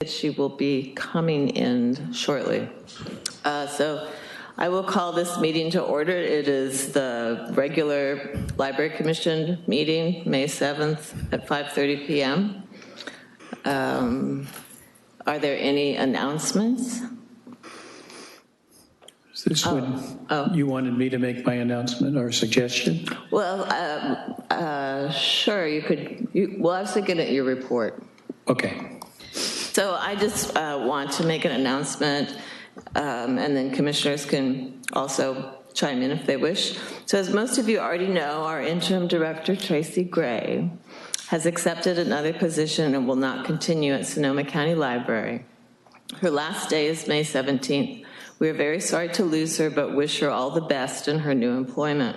She will be coming in shortly. So I will call this meeting to order. It is the regular Library Commission meeting, May 7th at 5:30 p.m. Are there any announcements? Is this when you wanted me to make my announcement or suggestion? Well, sure, you could. Well, I was thinking at your report. Okay. So I just want to make an announcement, and then commissioners can also chime in if they wish. So as most of you already know, our interim director, Tracy Gray, has accepted another position and will not continue at Sonoma County Library. Her last day is May 17th. We are very sorry to lose her, but wish her all the best in her new employment.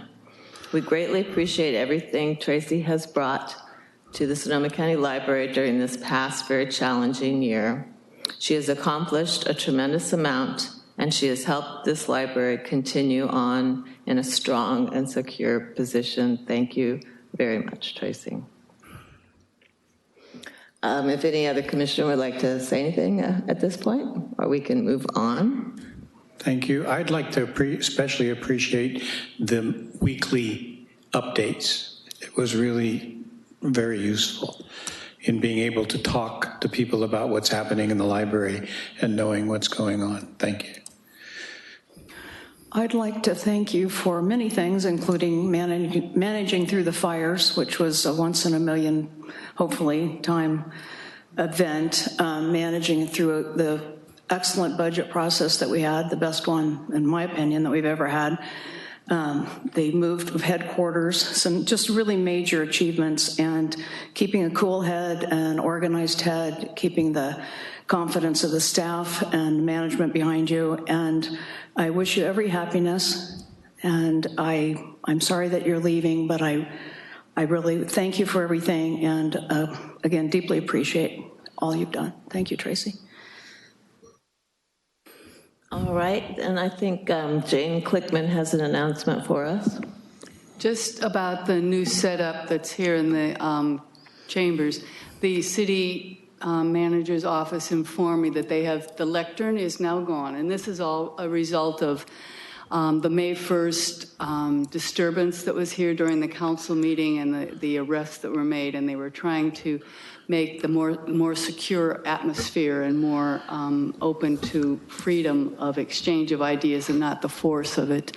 We greatly appreciate everything Tracy has brought to the Sonoma County Library during this past very challenging year. She has accomplished a tremendous amount, and she has helped this library continue on in a strong and secure position. Thank you very much, Tracy. If any other commissioner would like to say anything at this point, or we can move on. Thank you. I'd like to especially appreciate the weekly updates. It was really very useful in being able to talk to people about what's happening in the library and knowing what's going on. Thank you. I'd like to thank you for many things, including managing through the fires, which was a once-in-a-million, hopefully, time event, managing through the excellent budget process that we had, the best one, in my opinion, that we've ever had. They moved of headquarters, some just really major achievements, and keeping a cool head and organized head, keeping the confidence of the staff and management behind you. And I wish you every happiness. And I'm sorry that you're leaving, but I really thank you for everything. And again, deeply appreciate all you've done. Thank you, Tracy. All right, and I think Jane Clickman has an announcement for us. Just about the new setup that's here in the chambers. The city manager's office informed me that the lectern is now gone, and this is all a result of the May 1st disturbance that was here during the council meeting and the arrests that were made, and they were trying to make the more secure atmosphere and more open to freedom of exchange of ideas and not the force of it.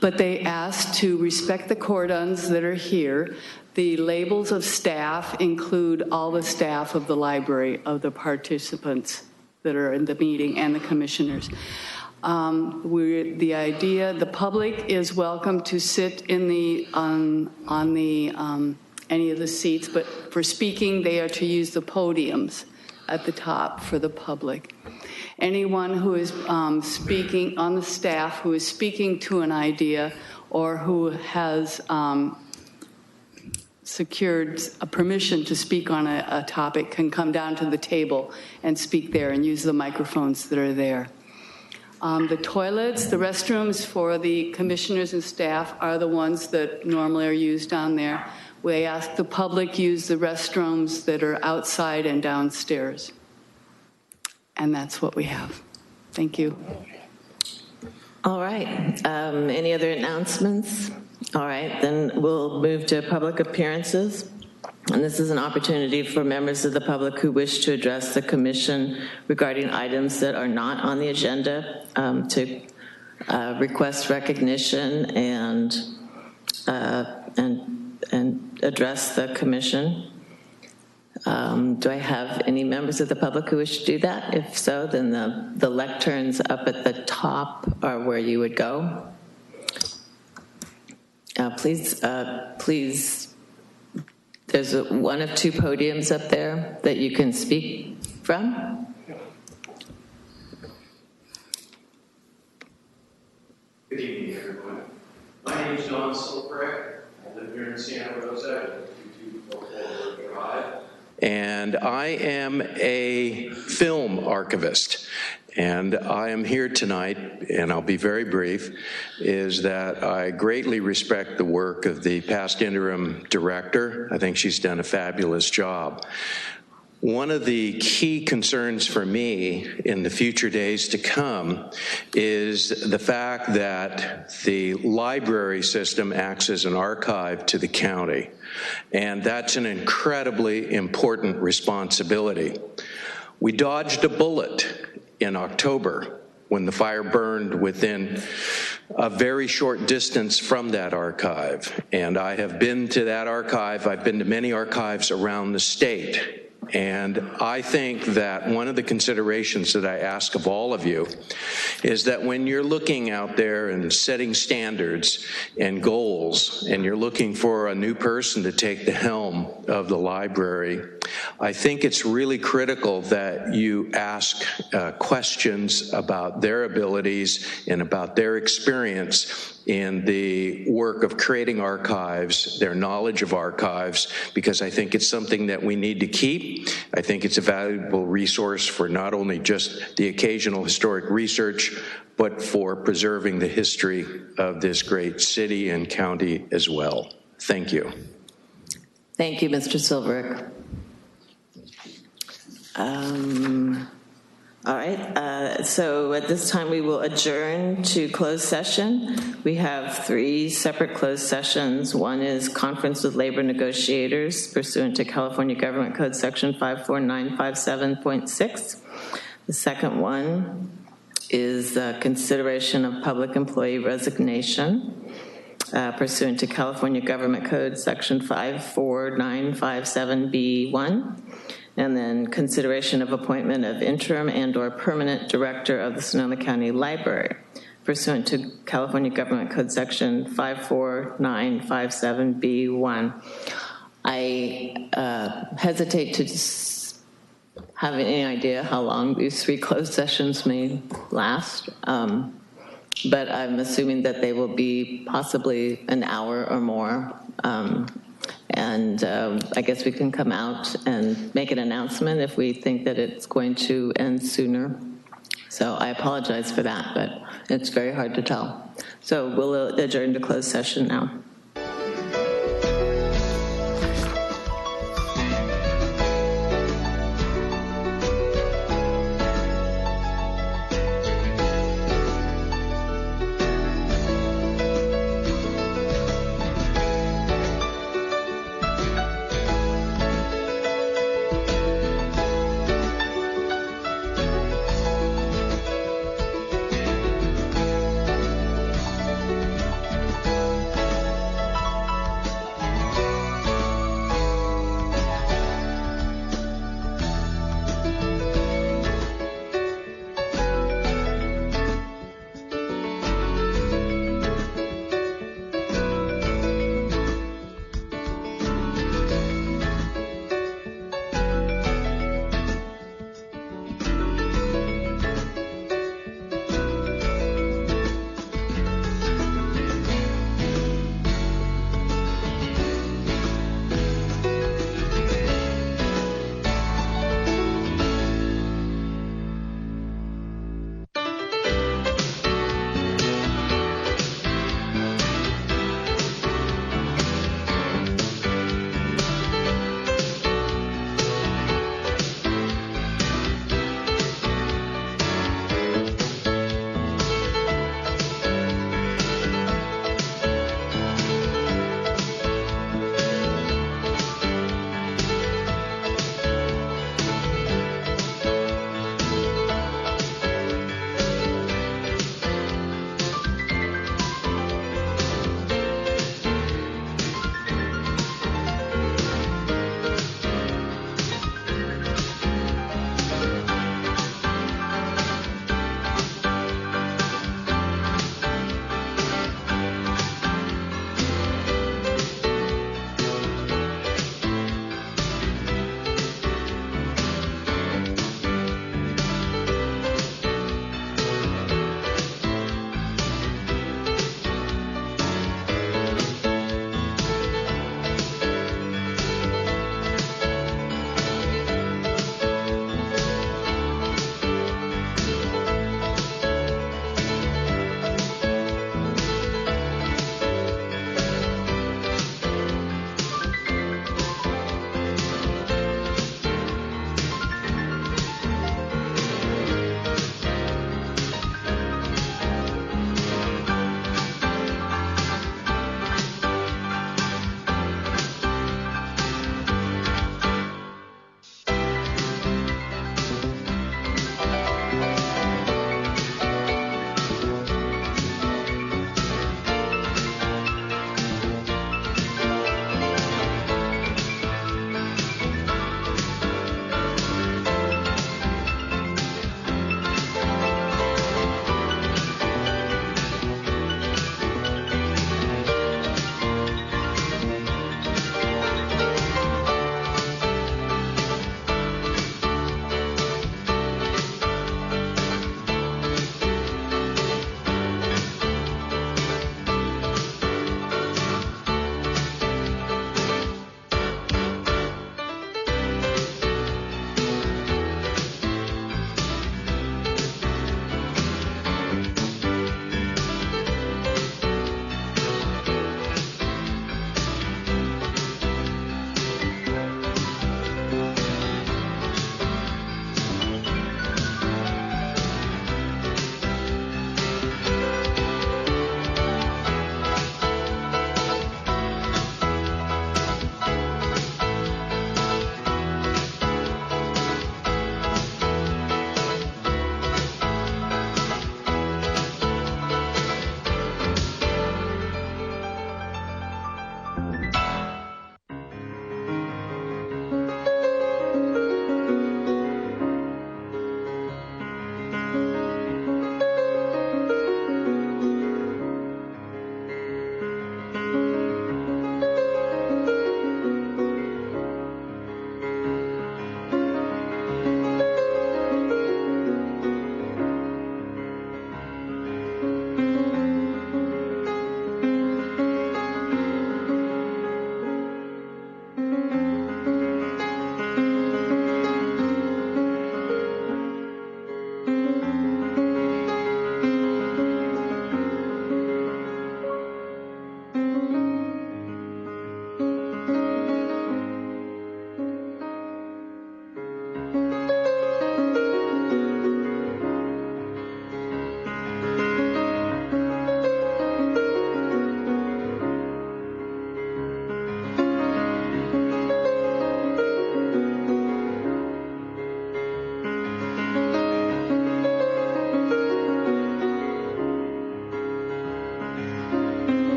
But they asked to respect the cordons that are here. The labels of staff include all the staff of the library, of the participants that are in the meeting and the commissioners. The public is welcome to sit in the on the any of the seats, but for speaking, they are to use the podiums at the top for the public. Anyone who is speaking on the staff, who is speaking to an idea, or who has secured a permission to speak on a topic can come down to the table and speak there and use the microphones that are there. The toilets, the restrooms for the commissioners and staff are the ones that normally are used down there. We ask the public use the restrooms that are outside and downstairs. And that's what we have. Thank you. All right. Any other announcements? All right, then we'll move to public appearances. And this is an opportunity for members of the public who wish to address the commission regarding items that are not on the agenda to request recognition and address the commission. Do I have any members of the public who wish to do that? If so, then the lecterns up at the top are where you would go. Please, there's one of two podiums up there that you can speak from. Good evening, everyone. My name is John Silverett. I live here in Santa Rosa, 2244 Drive. And I am a film archivist. And I am here tonight, and I'll be very brief, is that I greatly respect the work of the past interim director. I think she's done a fabulous job. One of the key concerns for me in the future days to come is the fact that the library system acts as an archive to the county, and that's an incredibly important responsibility. We dodged a bullet in October when the fire burned within a very short distance from that archive. And I have been to that archive. I've been to many archives around the state. And I think that one of the considerations that I ask of all of you is that when you're looking out there and setting standards and goals, and you're looking for a new person to take the helm of the library, I think it's really critical that you ask questions about their abilities and about their experience in the work of creating archives, their knowledge of archives, because I think it's something that we need to keep. I think it's a valuable resource for not only just the occasional historic research, but for preserving the history of this great city and county as well. Thank you. Thank you, Mr. Silverick. All right, so at this time we will adjourn to closed session. We have 3 separate closed sessions. One is conference with labor negotiators pursuant to California Government Code Section 54957.6. The second one is consideration of public employee resignation pursuant to California Government Code Section 54957B1. And then consideration of appointment of interim and/or permanent director of the Sonoma County Library pursuant to California Government Code Section 54957B1. I hesitate to have any idea how long these 3 closed sessions may last, but I'm assuming that they will be possibly an hour or more. And I guess we can come out and make an announcement if we think that it's going to end sooner. So I apologize for that, but it's very hard to tell. So we'll adjourn to closed session now.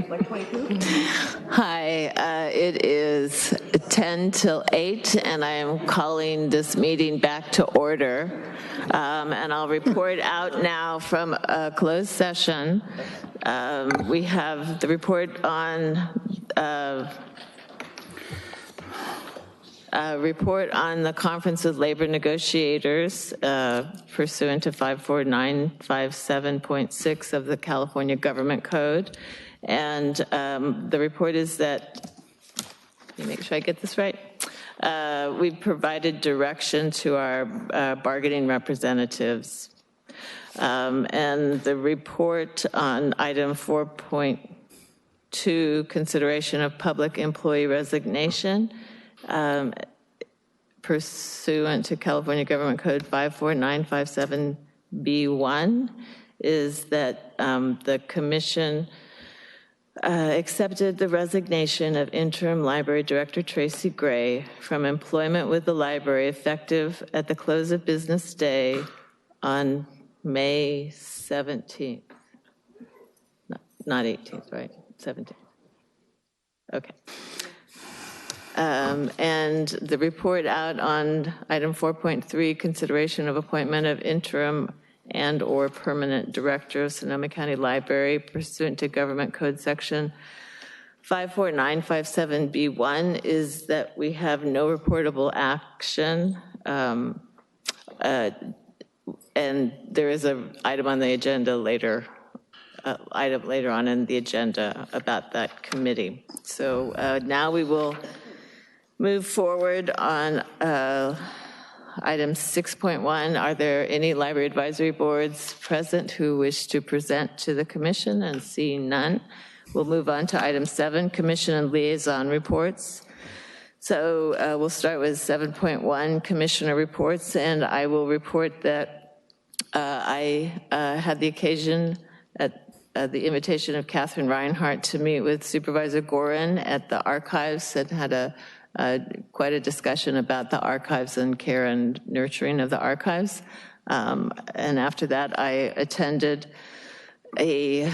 like 22? Hi, it is 10 till 8, and I am calling this meeting back to order. And I'll report out now from a closed session. We have the report on the Conference with Labor Negotiators pursuant to 54957.6 of the California Government Code. And the report is that, let me make sure I get this right. We've provided direction to our bargaining representatives. And the report on item 4.2, consideration of public employee resignation, pursuant to California Government Code 54957B1, is that the commission accepted the resignation of interim library director Tracy Gray from employment with the library effective at the close of business day on May 17th. Not 18th, right? 17th. Okay. And the report out on item 4.3, consideration of appointment of interim and or permanent director of Sonoma County Library pursuant to Government Code Section 54957B1, is that we have no reportable action. And there is an item on the agenda later on in the agenda about that committee. So now we will move forward on item 6.1. Are there any library advisory boards present who wish to present to the commission? And seeing none, we'll move on to item 7, commission and liaison reports. So we'll start with 7.1, commissioner reports, and I will report that I had the occasion at the invitation of Catherine Reinhardt to meet with Supervisor Gorin at the archives and had quite a discussion about the archives and care and nurturing of the archives. And after that, I attended a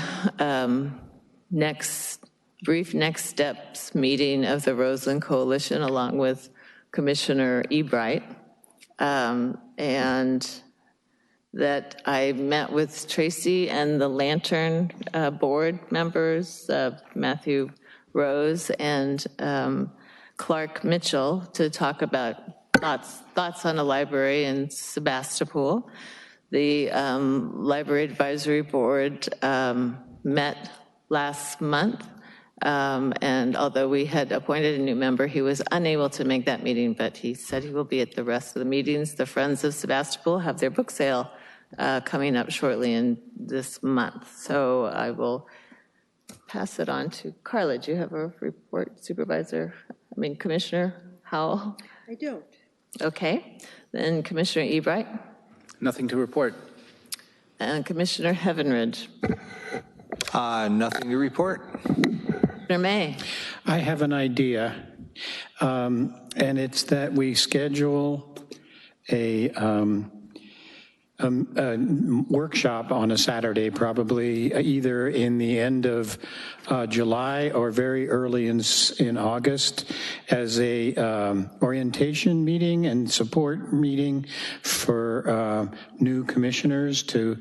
brief next steps meeting of the Roseland Coalition along with Commissioner Ebright. And that I met with Tracy and the Lantern board members, Matthew Rose and Clark Mitchell, to talk about thoughts on a library in Sebastopol. The Library Advisory Board met last month, and although we had appointed a new member, he was unable to make that meeting, but he said he will be at the rest of the meetings. The Friends of Sebastopol have their book sale coming up shortly in this month. So I will pass it on to Carla. Do you have a report, Commissioner Howell? I don't. Okay. Then Commissioner Ebright. Nothing to report. And Commissioner Heavenridge. Nothing to report. Commissioner May. I have an idea, and it's that we schedule a workshop on a Saturday, probably either in the end of July or very early in August, as a orientation meeting and support meeting for new commissioners to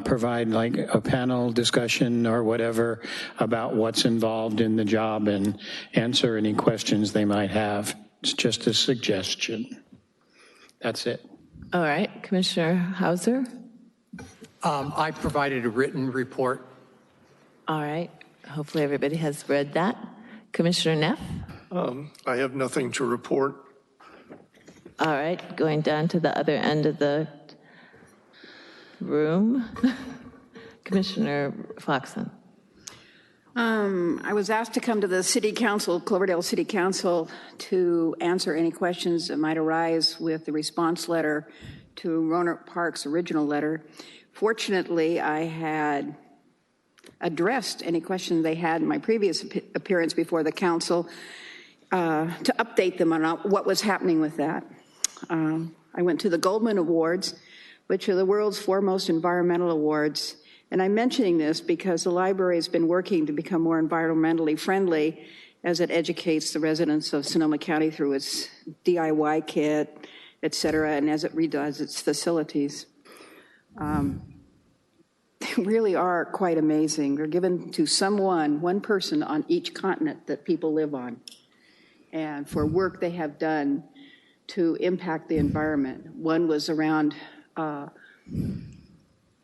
provide like a panel discussion or whatever about what's involved in the job and answer any questions they might have. It's just a suggestion. That's it. All right. Commissioner Hauser. I provided a written report. All right. Hopefully everybody has read that. Commissioner Neff. I have nothing to report. All right. Going down to the other end of the room. Commissioner Foxen. I was asked to come to the City Council, Cloverdale City Council, to answer any questions that might arise with the response letter to Roanoke Park's original letter. Fortunately, I had addressed any questions they had in my previous appearance before the council to update them on what was happening with that. I went to the Goldman Awards, which are the world's foremost environmental awards. And I'm mentioning this because the library has been working to become more environmentally friendly as it educates the residents of Sonoma County through its DIY kit, et cetera, and as it redoes its facilities. They really are quite amazing. They're given to one person on each continent that people live on, and for work they have done to impact the environment. One was around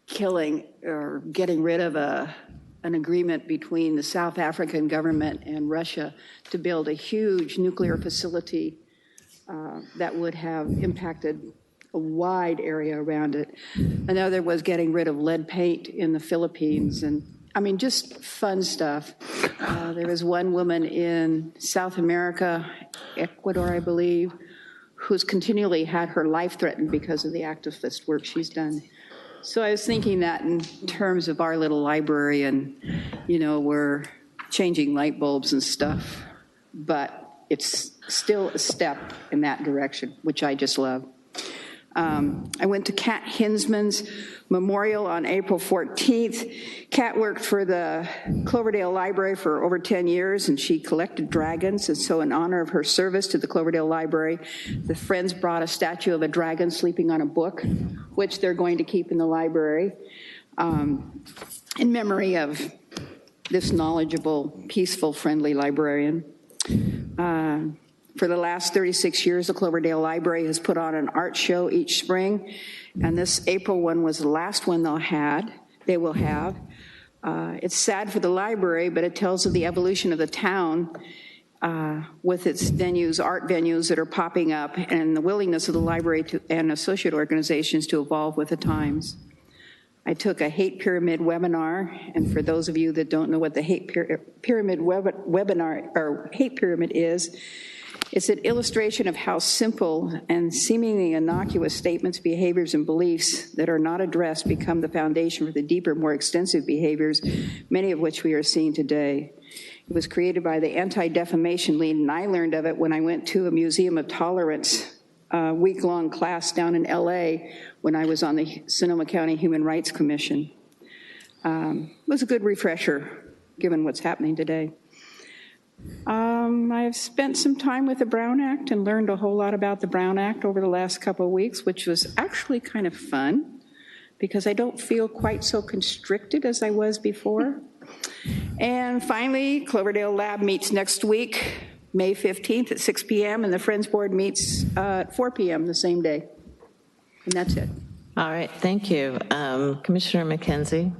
killing or getting rid of an agreement between the South African government and Russia to build a huge nuclear facility that would have impacted a wide area around it. Another was getting rid of lead paint in the Philippines, and I mean, just fun stuff. There was one woman in South America, Ecuador, I believe, who's continually had her life threatened because of the activist work she's done. So I was thinking that in terms of our little library, and, you know, we're changing light bulbs and stuff, but it's still a step in that direction, which I just love. I went to Kat Hinsman's memorial on April 14th. Kat worked for the Cloverdale Library for over 10 years, and she collected dragons. And so in honor of her service to the Cloverdale Library, the Friends brought a statue of a dragon sleeping on a book, which they're going to keep in the library, in memory of this knowledgeable, peaceful, friendly librarian. For the last 36 years, the Cloverdale Library has put on an art show each spring, and this April one was the last one they will have. It's sad for the library, but it tells of the evolution of the town with its venues, art venues that are popping up, and the willingness of the library and associate organizations to evolve with the times. I took a hate pyramid webinar, and for those of you that don't know what the hate pyramid webinar or hate pyramid is, it's an illustration of how simple and seemingly innocuous statements, behaviors, and beliefs that are not addressed become the foundation for the deeper, more extensive behaviors, many of which we are seeing today. It was created by the Anti-Defamation League, and I learned of it when I went to a Museum of Tolerance week-long class down in LA when I was on the Sonoma County Human Rights Commission. It was a good refresher, given what's happening today. I've spent some time with the Brown Act and learned a whole lot about the Brown Act over the last couple of weeks, which was actually kind of fun because I don't feel quite so constricted as I was before. And finally, Cloverdale Lab meets next week, May 15th at 6 p.m., and the Friends Board meets at 4 p.m. the same day. And that's it. All right, thank you. Commissioner McKenzie.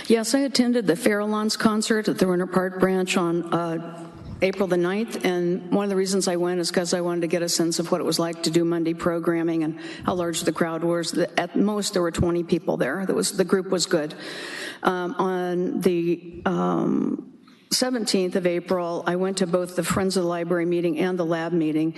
Yes, I attended the Farallons concert at the Rohnert Park branch on April the 9th, and one of the reasons I went is because I wanted to get a sense of what it was like to do Monday programming and how large the crowd was. At most, there were 20 people there. The group was good. On the 17th of April, I went to both the Friends of the Library meeting and the lab meeting,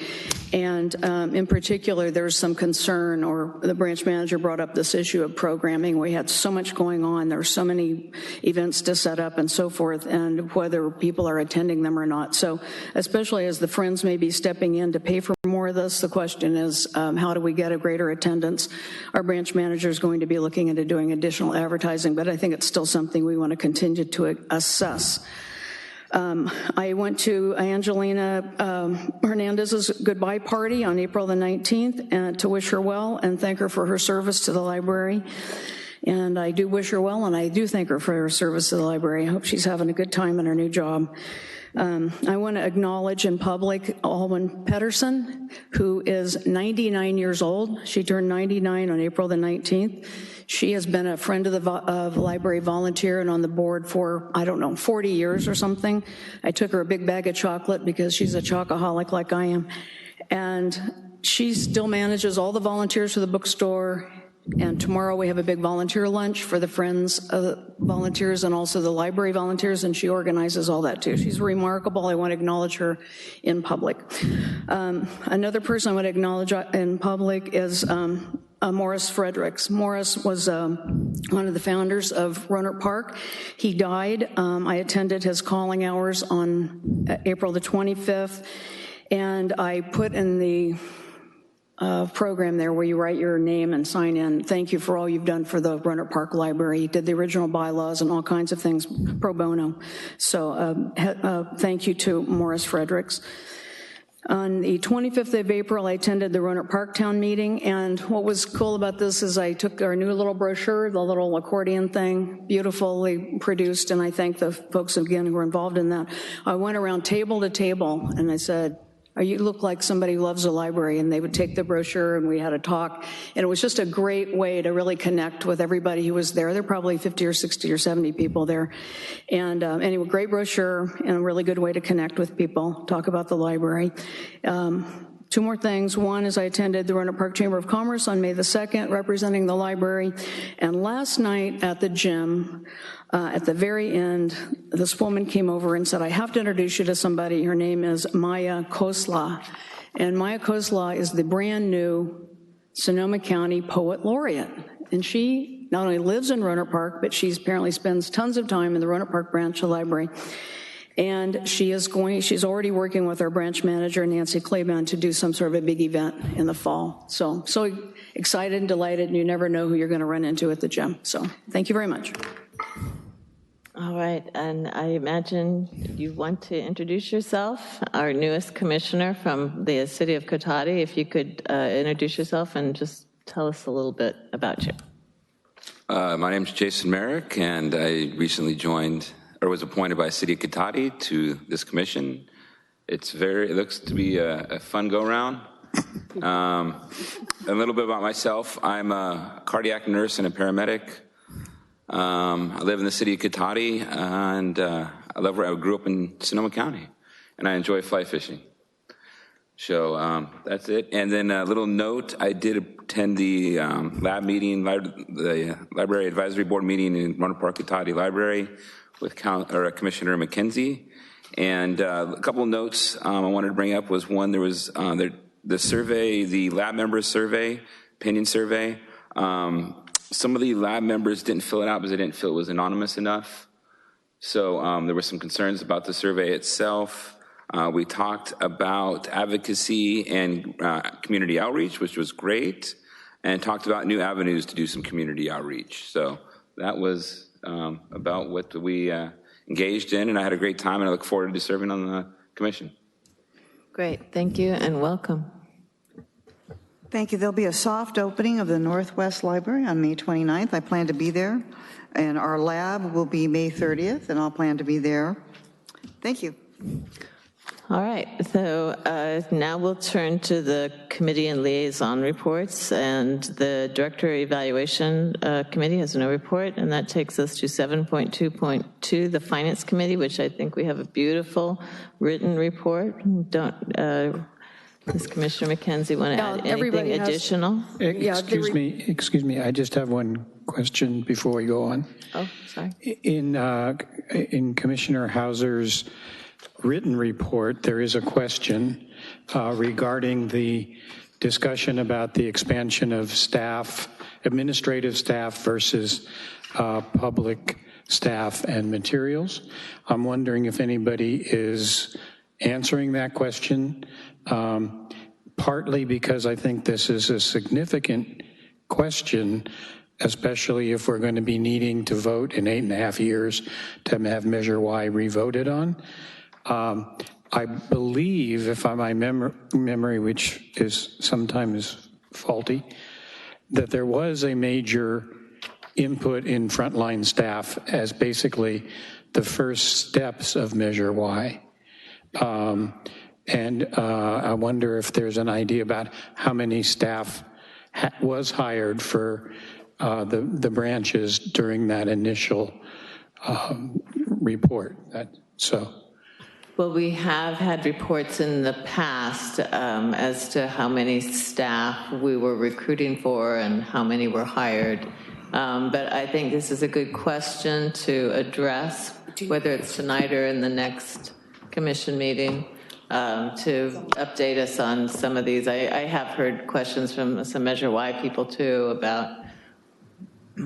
and in particular, there's some concern, or the branch manager brought up this issue of programming. We had so much going on, there were so many events to set up and so forth, and whether people are attending them or not. So especially as the Friends may be stepping in to pay for more of this, the question is, how do we get a greater attendance? Our branch manager is going to be looking into doing additional advertising, but I think it's still something we want to continue to assess. I went to Angelina Hernandez's goodbye party on April the 19th and to wish her well and thank her for her service to the library. And I do wish her well, and I do thank her for her service to the library. I hope she's having a good time in her new job. I want to acknowledge in public Alwyn Pedersen, who is 99 years old. She turned 99 on April the 19th. She has been a friend of the library volunteer and on the board for, 40 years or something. I took her a big bag of chocolate because she's a chocoholic like I am. And she still manages all the volunteers for the bookstore. And tomorrow we have a big volunteer lunch for the Friends volunteers and also the library volunteers, and she organizes all that too. She's remarkable. I want to acknowledge her in public. Another person I want to acknowledge in public is Morris Fredericks. Morris was one of the founders of Rohnert Park. He died. I attended his calling hours on April the 25th, and I put in the program there where you write your name and sign in. Thank you for all you've done for the Roanoke Park Library. You did the original bylaws and all kinds of things pro bono. So thank you to Morris Fredericks. On the 25th of April, I attended the Roanoke Park Town meeting, and what was cool about this is I took our new little brochure, the little accordion thing, beautifully produced, and I thank the folks again who were involved in that. I went around table to table, and I said, you look like somebody who loves the library, and they would take the brochure, and we had a talk, and it was just a great way to really connect with everybody who was there. There were probably 50 or 60 or 70 people there, and anyway, great brochure, and a really good way to connect with people, talk about the library. Two more things. One is I attended the Roanoke Park Chamber of Commerce on May the 2nd, representing the library, and last night at the gym, at the very end, this woman came over and said, I have to introduce you to somebody. Her name is Maya Khosla. And Maya Khosla is the brand new Sonoma County Poet Laureate. And she not only lives in Roanoke Park, but she apparently spends tons of time in the Roanoke Park branch of the library. And she's already working with our branch manager, Nancy Claiborne, to do some sort of a big event in the fall. So excited and delighted, and you never know who you're going to run into at the gym. So thank you very much. All right, and I imagine you want to introduce yourself, our newest commissioner from the city of Cotati. If you could introduce yourself and just tell us a little bit about you. My name is Jason Merrick, and I recently joined, or was appointed by City of Cotati to this commission. It looks to be a fun go-round. A little bit about myself. I'm a cardiac nurse and a paramedic. I live in the city of Cotati, and I grew up in Sonoma County, and I enjoy fly fishing. So that's it. And then a little note, I did attend the the Library Advisory Board meeting in Roanoke Park Cotati Library with Commissioner McKenzie. And a couple of notes I wanted to bring up was one, there was the survey, the lab members survey, opinion survey. Some of the lab members didn't fill it out because they didn't feel it was anonymous enough. So there were some concerns about the survey itself. We talked about advocacy and community outreach, which was great, and talked about new avenues to do some community outreach. So that was about what we engaged in, and I had a great time, and I look forward to serving on the commission. Great, thank you, and welcome. Thank you. There'll be a soft opening of the Northwest Library on May 29th. I plan to be there. And our lab will be May 30th, and I'll plan to be there. Thank you. All right, so now we'll turn to the committee and liaison reports, and the Director Evaluation Committee has no report, and that takes us to 7.2.2, the Finance Committee, which I think we have a beautiful written report. Does Commissioner McKenzie want to add anything additional? Excuse me, I just have one question before we go on. Oh, sorry. In Commissioner Hauser's written report, there is a question regarding the discussion about the expansion of staff, administrative staff versus public staff and materials. I'm wondering if anybody is answering that question, partly because I think this is a significant question, especially if we're going to be needing to vote in 8.5 years to have Measure Y revoted on. I believe, if my memory, which is sometimes faulty, that there was a major input in frontline staff as basically the first steps of Measure Y. And I wonder if there's an idea about how many staff was hired for the branches during that initial report. Well, we have had reports in the past as to how many staff we were recruiting for and how many were hired. But I think this is a good question to address, whether it's tonight or in the next commission meeting, to update us on some of these. I have heard questions from some Measure Y people too about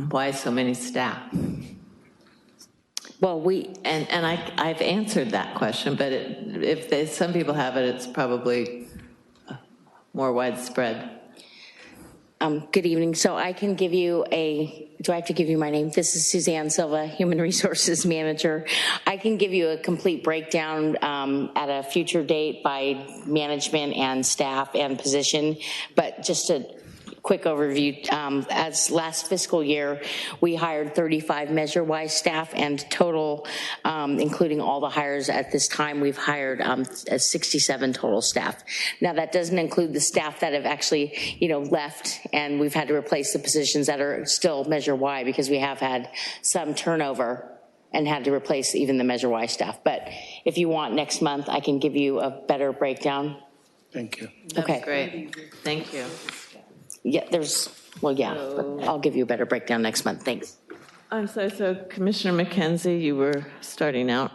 why so many staff. Well, I've answered that question, but if some people have it, it's probably more widespread. Good evening. So I can give you do I have to give you my name? This is Suzanne Silva, Human Resources Manager. I can give you a complete breakdown at a future date by management and staff and position, but just a quick overview. As last fiscal year, we hired 35 measure-wise staff, and total, including all the hires at this time, we've hired 67 total staff. Now, that doesn't include the staff that have actually, left, and we've had to replace the positions that are still measure-wide because we have had some turnover and had to replace even the measure-wise staff. But if you want next month, I can give you a better breakdown. Thank you. That's great. Thank you. Yeah, but I'll give you a better breakdown next month. Thanks. I'm sorry, so Commissioner McKenzie, you were starting out.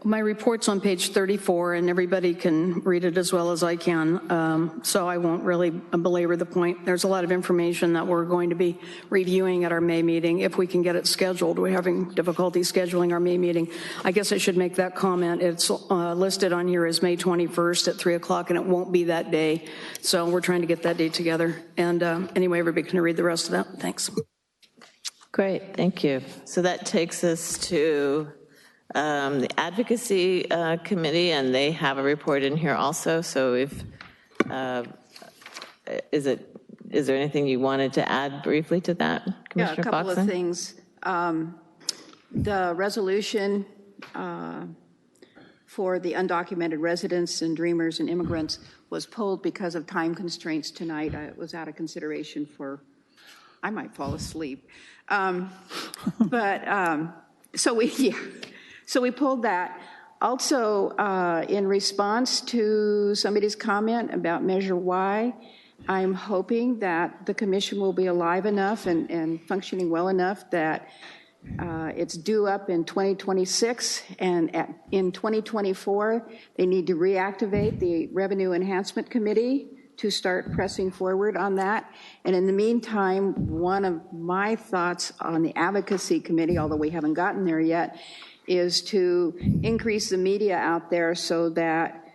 My report's on page 34, and everybody can read it as well as I can, so I won't really belabor the point. There's a lot of information that we're going to be reviewing at our May meeting, if we can get it scheduled. We're having difficulty scheduling our May meeting. I guess I should make that comment. It's listed on here as May 21st at 3 o'clock, and it won't be that day, so we're trying to get that date together. And anyway, everybody can read the rest of that. Thanks. Great, thank you. So that takes us to the Advocacy Committee, and they have a report in here also. So if, is there anything you wanted to add briefly to that, Commissioner Yeah, a couple Foxen? of things. The resolution for the undocumented residents and dreamers and immigrants was pulled because of time constraints tonight. It was out of consideration for, I might fall asleep. So we pulled that. Also, in response to somebody's comment about Measure Y, I'm hoping that the commission will be alive enough and functioning well enough that it's due up in 2026, and in 2024, they need to reactivate the Revenue Enhancement Committee to start pressing forward on that. And in the meantime, one of my thoughts on the Advocacy Committee, although we haven't gotten there yet, is to increase the media out there so that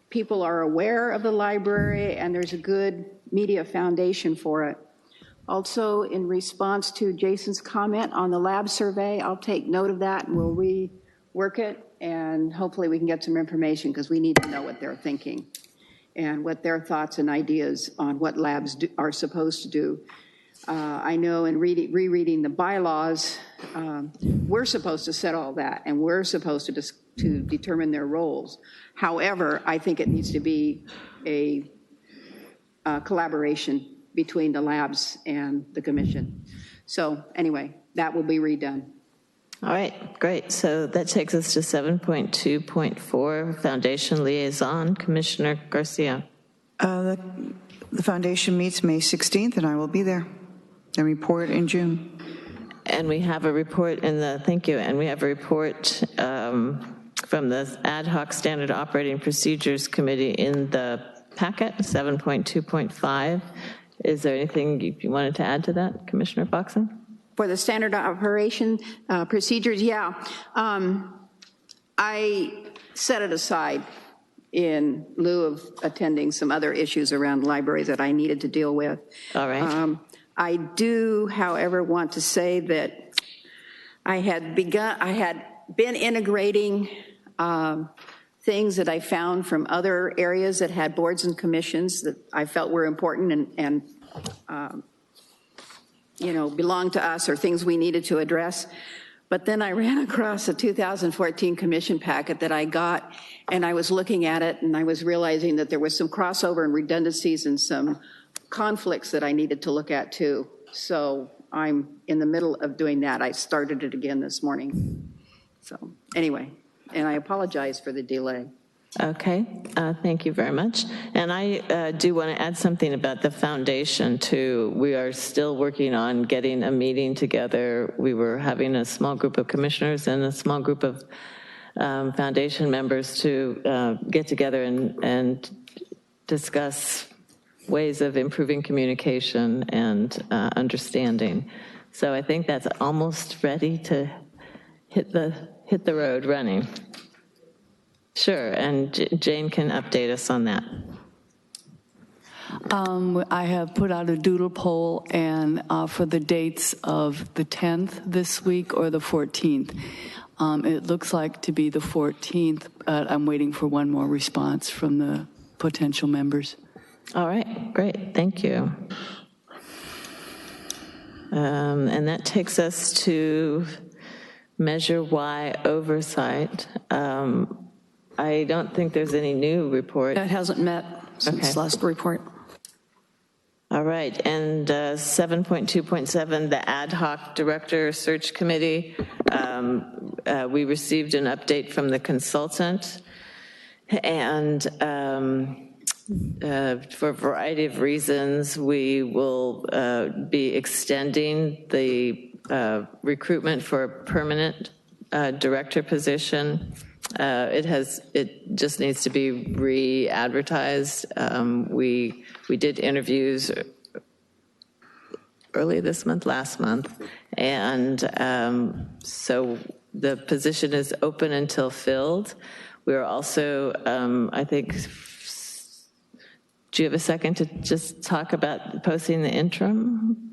people are aware of the library and there's a good media foundation for it. Also, in response to Jason's comment on the lab survey, I'll take note of that and we'll rework it, and hopefully we can get some information because we need to know what they're thinking and what their thoughts and ideas on what labs are supposed to do. I know in rereading the bylaws, we're supposed to set all that, and we're supposed to determine their roles. However, I think it needs to be a collaboration between the labs and the commission. So anyway, that will be redone. All right, great. So that takes us to 7.2.4, Foundation Liaison. Commissioner Garcia. The foundation meets May 16th, and I will be there. And report in June. And we have a report thank you, and we have a report from the Ad Hoc Standard Operating Procedures Committee in the packet, 7.2.5. Is there anything you wanted to add to that, Commissioner Foxen? For the standard operation procedures, yeah. I set it aside in lieu of attending some other issues around libraries that I needed to deal with. All right. I do, however, want to say that I had been integrating things that I found from other areas that had boards and commissions that I felt were important and belonged to us, or things we needed to address. But then I ran across a 2014 commission packet that I got, and I was looking at it, and I was realizing that there was some crossover and redundancies and some conflicts that I needed to look at too. So I'm in the middle of doing that. I started it again this morning. So anyway, and I apologize for the delay. Okay, thank you very much. And I do want to add something about the foundation too. We are still working on getting a meeting together. We were having a small group of commissioners and a small group of foundation members to get together and discuss ways of improving communication and understanding. So I think that's almost ready to hit the road running. Sure, and Jane can update us on that. I have put out a doodle poll and for the dates of the 10th this week or the 14th. It looks like to be the 14th, but I'm waiting for one more response from the potential members. All right, great, thank you. And that takes us to Measure Y oversight. I don't think there's any new report. That hasn't met since last report. All right, and 7.2.7, the ad hoc director search committee. We received an update from the consultant, and for a variety of reasons, we will be extending the recruitment for a permanent director position. It just needs to be re-advertised. We did interviews early this month, last month, and so the position is open until filled. We're also, I think, do you have a second to just talk about posting the interim?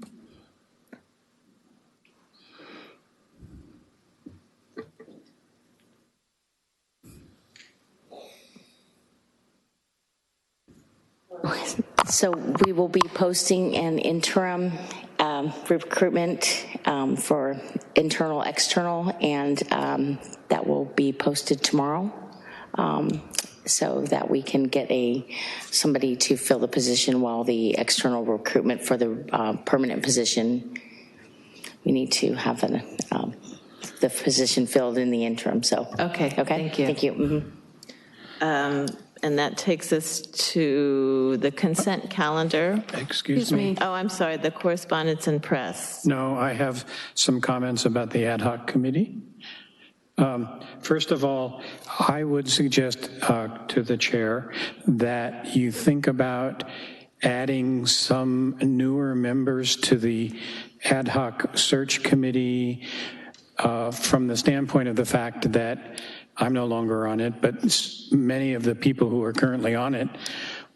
So we will be posting an interim recruitment for internal, external, and that will be posted tomorrow so that we can get somebody to fill the position while the external recruitment for the permanent position, we need to have the position filled in the interim. So Okay, thank you. Thank you. Mm-hmm. And that takes us to the consent calendar. Excuse me. Oh, I'm sorry, the correspondence and press. No, I have some comments about the ad hoc committee. First of all, I would suggest to the chair that you think about adding some newer members to the ad hoc search committee from the standpoint of the fact that I'm no longer on it, but many of the people who are currently on it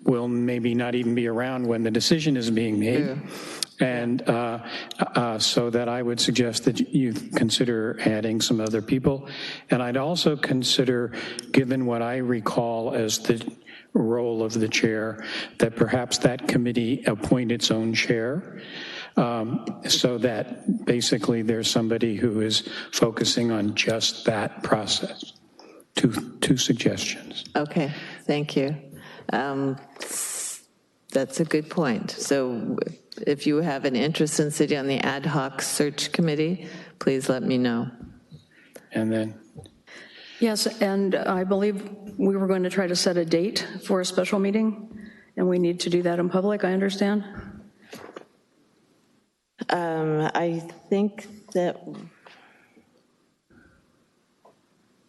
will maybe not even be around when the decision is being made. Yeah. And so that I would suggest that you consider adding some other people. And I'd also consider, given what I recall as the role of the chair, that perhaps that committee appoint its own chair. So that basically there's somebody who is focusing on just that process. Two suggestions. Okay, thank you. That's a good point. So if you have an interest in sitting on the ad hoc search committee, please let me know. And then? Yes, and I believe we were going to try to set a date for a special meeting, and we need to do that in public, I understand? I think that,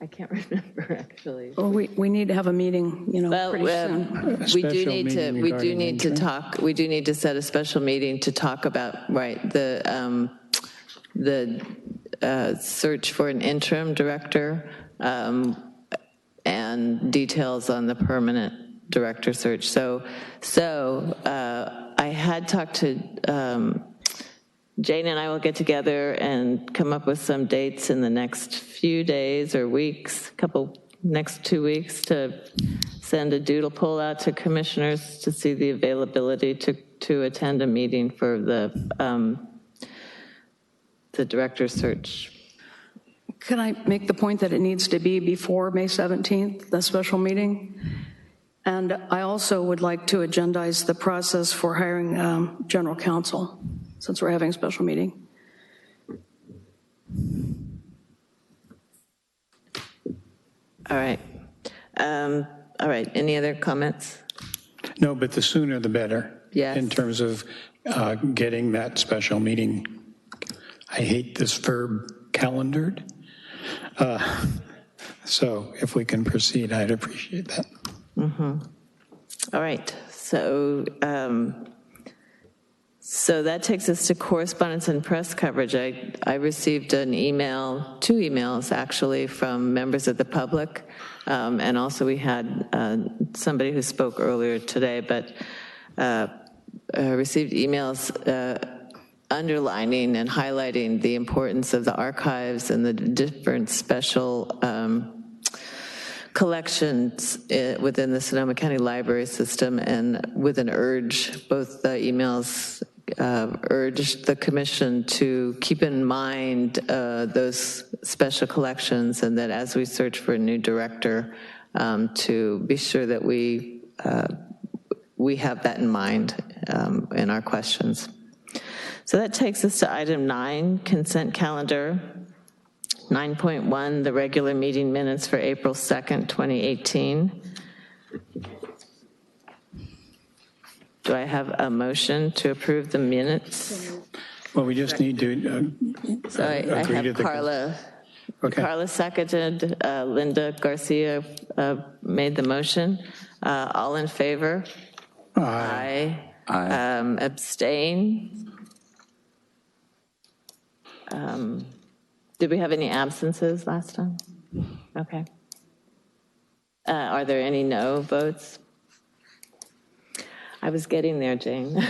I can't remember actually. Well, we need to have a meeting, pretty soon. We do need to set a special meeting to talk about, the search for an interim director and details on the permanent director search. So I had talked to Jane, and I will get together and come up with some dates in the next few days or weeks, next 2 weeks, to send a doodle poll out to commissioners to see the availability to attend a meeting for the director search. Can I make the point that it needs to be before May 17th, the special meeting? And I also would like to agendize the process for hiring general counsel, since we're having a special meeting. All right. Any other comments? No, but the sooner the better. Yes. In terms of getting that special meeting. I hate this verb, calendared. So if we can proceed, I'd appreciate that. Mm-hmm. All right. So So that takes us to correspondence and press coverage. I received an email, 2 emails actually, from members of the public. And also we had somebody who spoke earlier today, but received emails underlining and highlighting the importance of the archives and the different special collections within the Sonoma County Library System, and with an urge, both the emails urged the commission to keep in mind those special collections, and that as we search for a new director, to be sure that we have that in mind in our questions. So that takes us to item 9, consent calendar. 9.1, the regular meeting minutes for April 2nd, 2018. Do I have a motion to approve the minutes? Well, we just need to So I agree to have the... Carla. Okay. Carla seconded, Linda Garcia made the motion. All in favor? Aye. Aye. Abstain? Did we have any absences last time? Okay. Are there any no votes? I was getting there, Jane.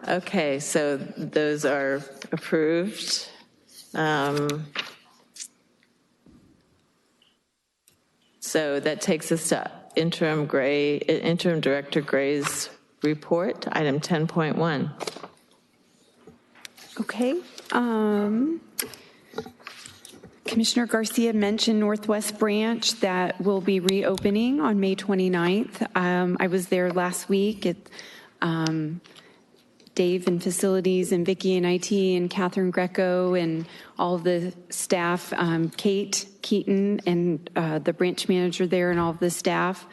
Okay, so those are approved. So that takes us to Interim Director Gray's report, item 10.1. Okay. Commissioner Garcia mentioned Northwest Branch that will be reopening on May 29th. I was there last week. Dave in facilities and Vicki in IT and Catherine Greco and all of the staff, Kate Keaton and the branch manager there and all of the staff.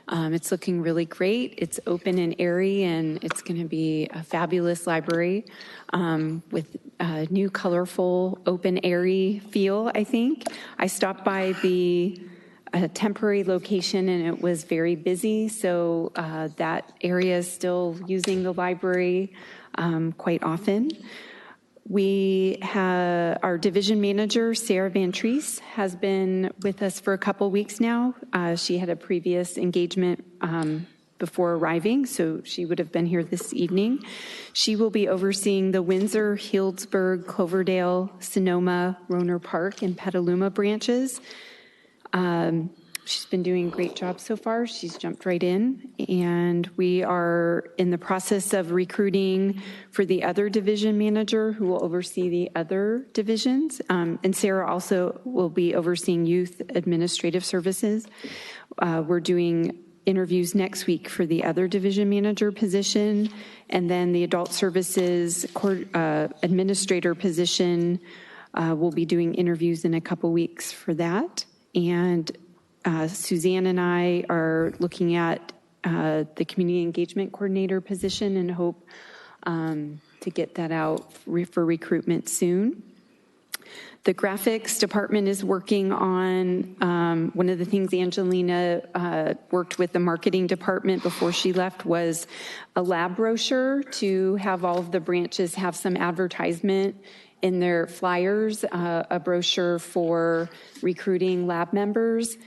It's looking really great. It's open and airy, and it's going to be a fabulous library with a new colorful, open, airy feel, I think. I stopped by the temporary location, and it was very busy, so that area is still using the library quite often. We have our division manager, Sarah Van Treese, has been with us for a couple weeks now. She had a previous engagement before arriving, so she would have been here this evening. She will be overseeing the Windsor, Healdsburg, Cloverdale, Sonoma, Roner Park, and Petaluma branches. She's been doing a great job so far. She's jumped right in, and we are in the process of recruiting for the other division manager who will oversee the other divisions. And Sarah also will be overseeing youth administrative services. We're doing interviews next week for the other division manager position, and then the adult services administrator position. We'll be doing interviews in a couple weeks for that. And Suzanne and I are looking at the community engagement coordinator position and hope to get that out for recruitment soon. The graphics department is working on one of the things Angelina worked with the marketing department before she left was a lab brochure to have all of the branches have some advertisement in their flyers, a brochure for recruiting lab members.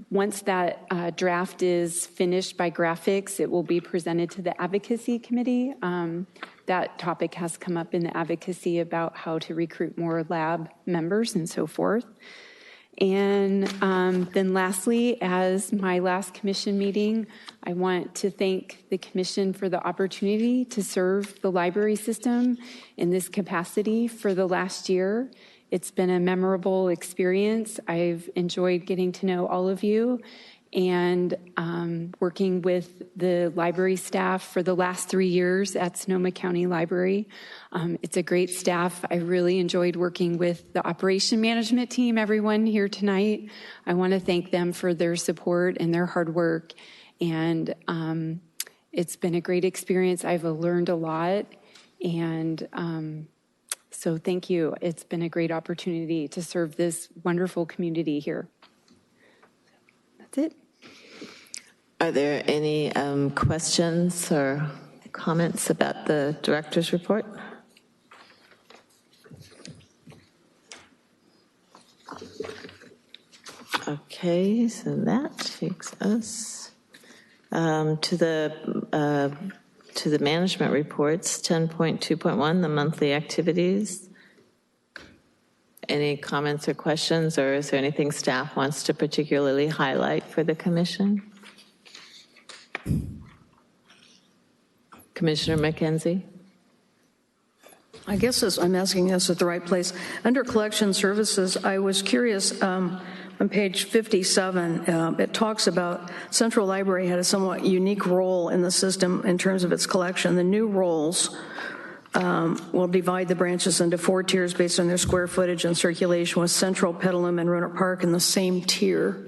Once that draft is finished by graphics, it will be presented to the advocacy committee. That topic has come up in the advocacy about how to recruit more lab members and so forth. And then lastly, as my last commission meeting, I want to thank the commission for the opportunity to serve the library system in this capacity for the last year. It's been a memorable experience. I've enjoyed getting to know all of you and working with the library staff for the last 3 years at Sonoma County Library. It's a great staff. I really enjoyed working with the operation management team, everyone here tonight. I want to thank them for their support and their hard work. And it's been a great experience. I've learned a lot. And so thank you. It's been a great opportunity to serve this wonderful community here. That's it. Are there any questions or comments about the director's report? Okay, so that takes us to the management reports, 10.2.1, the monthly activities. Any comments or questions, or is there anything staff wants to particularly highlight for the commission? Commissioner McKenzie? I guess I'm asking this at the right place. Under collection services, I was curious, on page 57, it talks about Central Library had a somewhat unique role in the system in terms of its collection. The new roles will divide the branches into 4 tiers based on their square footage and circulation, with Central, Petaluma, and Roanoke Park in the same tier.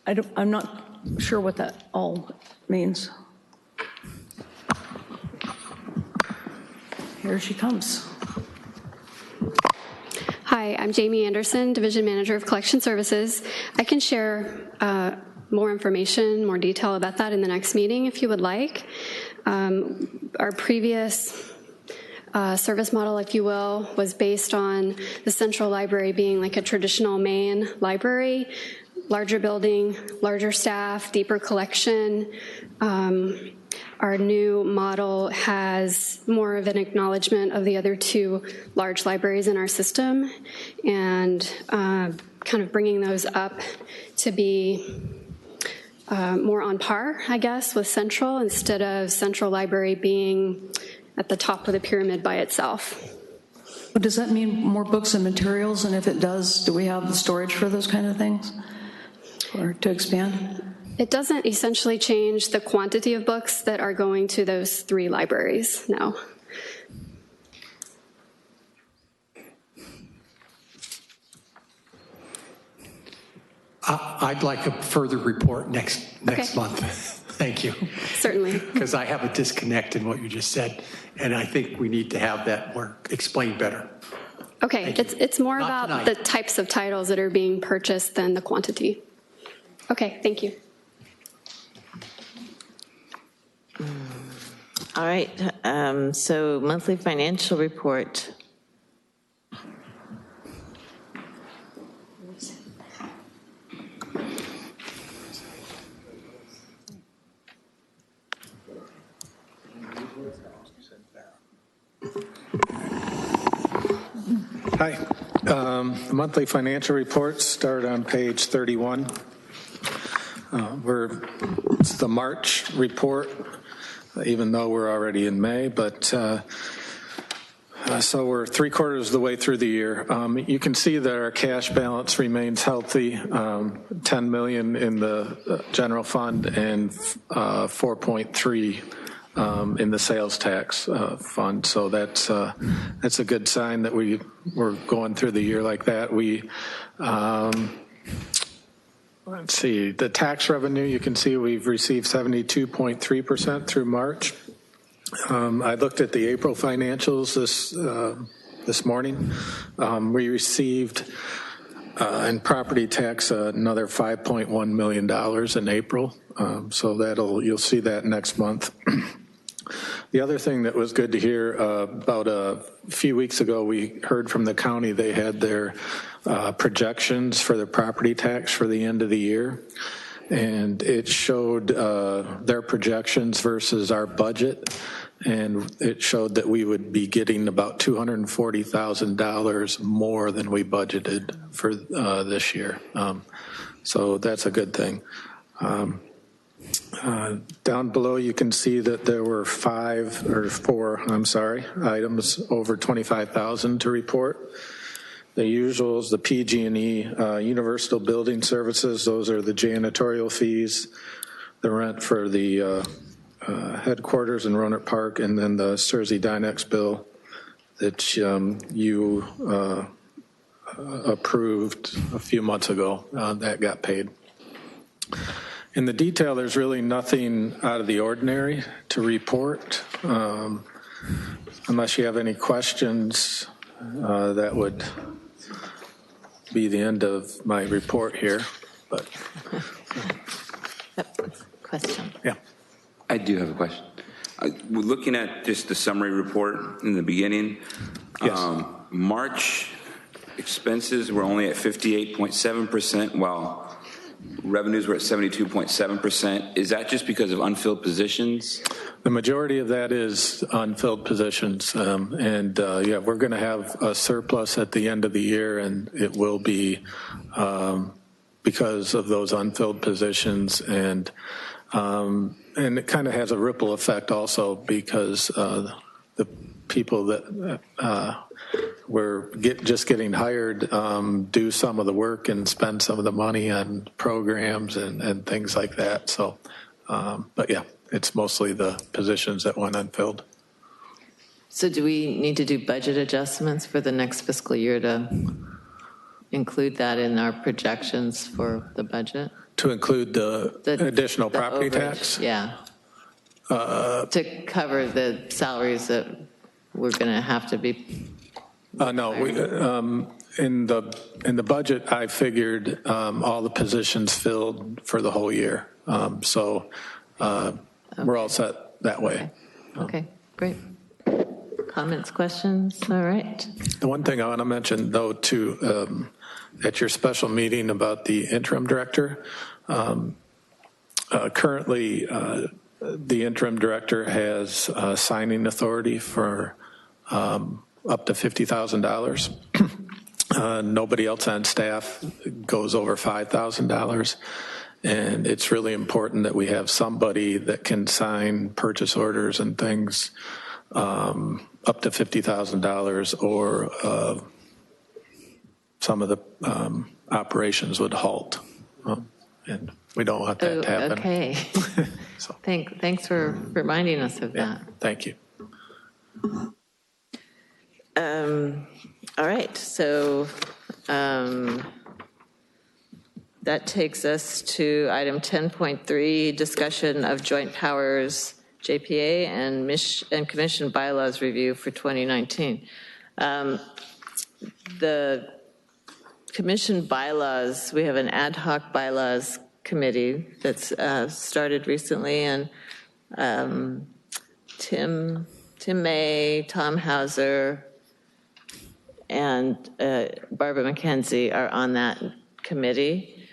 I'm not sure what that all means. Here she comes. Hi, I'm Jamie Anderson, Division Manager of Collection Services. I can share more information, more detail about that in the next meeting if you would like. Our previous service model, if you will, was based on the Central Library being like a traditional main library, larger building, larger staff, deeper collection. Our new model has more of an acknowledgement of the other 2 large libraries in our system, and kind of bringing those up to be more on par, I guess, with Central, instead of Central Library being at the top of the pyramid by itself. But does that mean more books and materials? And if it does, do we have the storage for those kind of things, or to expand? It doesn't essentially change the quantity of books that are going to those 3 libraries, no. I'd like a further report next month. Thank you. Certainly. Because I have a disconnect in what you just said, and I think we need to have that explained better. Okay, it's more Not about tonight. the types of titles that are being purchased than the quantity. Okay, thank you. All right, so monthly financial report. Hi. The monthly financial reports start on page 31. It's the March report, even though we're already in May, but so we're 3/4 of the way through the year. You can see that our cash balance remains healthy, $10 million in the general fund and $4.3 in the sales tax fund. So that's a good sign that we're going through the year like that. Let's see, the tax revenue, you can see we've received 72.3% through March. I looked at the April financials this morning. We received in property tax another $5.1 million in April. So you'll see that next month. The other thing that was good to hear, about a few weeks ago, we heard from the county they had their projections for their property tax for the end of the year. And it showed their projections versus our budget. And it showed that we would be getting about $240,000 more than we budgeted for this year. So that's a good thing. Down below, you can see that there were 4 items over $25,000 to report. The usuals, the PG&E, Universal Building Services, those are the janitorial fees, the rent for the headquarters in Roanoke Park, and then the Cersei Dynex bill that you approved a few months ago, that got paid. In the detail, there's really nothing out of the ordinary to report. Unless you have any questions, that would be the end of my report here. But Question. Yeah. I do have a question. We're looking at just the summary report in the beginning. Yes. March expenses were only at 58.7%, while revenues were at 72.7%. Is that just because of unfilled positions? The majority of that is unfilled positions. Yeah, we're going to have a surplus at the end of the year, and it will be because of those unfilled positions. And it kind of has a ripple effect also because the people that were just getting hired do some of the work and spend some of the money on programs and things like that. So, but yeah, it's mostly the positions that went unfilled. So do we need to do budget adjustments for the next fiscal year to include that in our projections for the budget? To include the additional property overage, tax? Yeah. To cover the salaries that we're going to have to be. No, in the budget, I figured all the positions filled for the whole year. We're all set that way. Okay, great. Comments, questions? All right. The one thing I want to mention, though, too, at your special meeting about the interim director, currently the interim director has signing authority for up to $50,000. Nobody else on staff goes over $5,000. And it's really important that we have somebody that can sign purchase orders and things up to $50,000, or some of the operations would halt. And we don't want that to happen. Okay. So. Thanks for reminding us of that. Thank you. All right, so that takes us to item 10.3, discussion of joint powers, JPA, and commission bylaws review for 2019. The commission bylaws, we have an ad hoc bylaws committee that's started recently, and Tim May, Tom Hauser, and Barbara McKenzie are on that committee.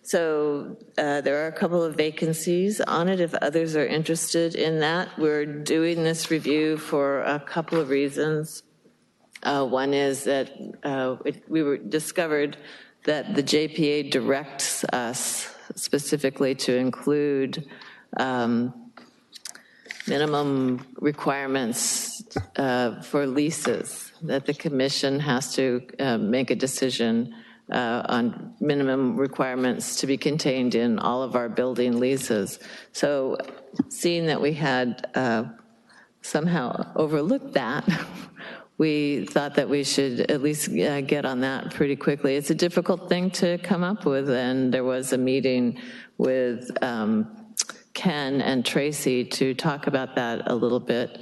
So there are a couple of vacancies on it if others are interested in that. We're doing this review for a couple of reasons. One is that we discovered that the JPA directs us specifically to include minimum requirements for leases, that the commission has to make a decision on minimum requirements to be contained in all of our building leases. So seeing that we had somehow overlooked that, we thought that we should at least get on that pretty quickly. It's a difficult thing to come up with, and there was a meeting with Ken and Tracy to talk about that a little bit.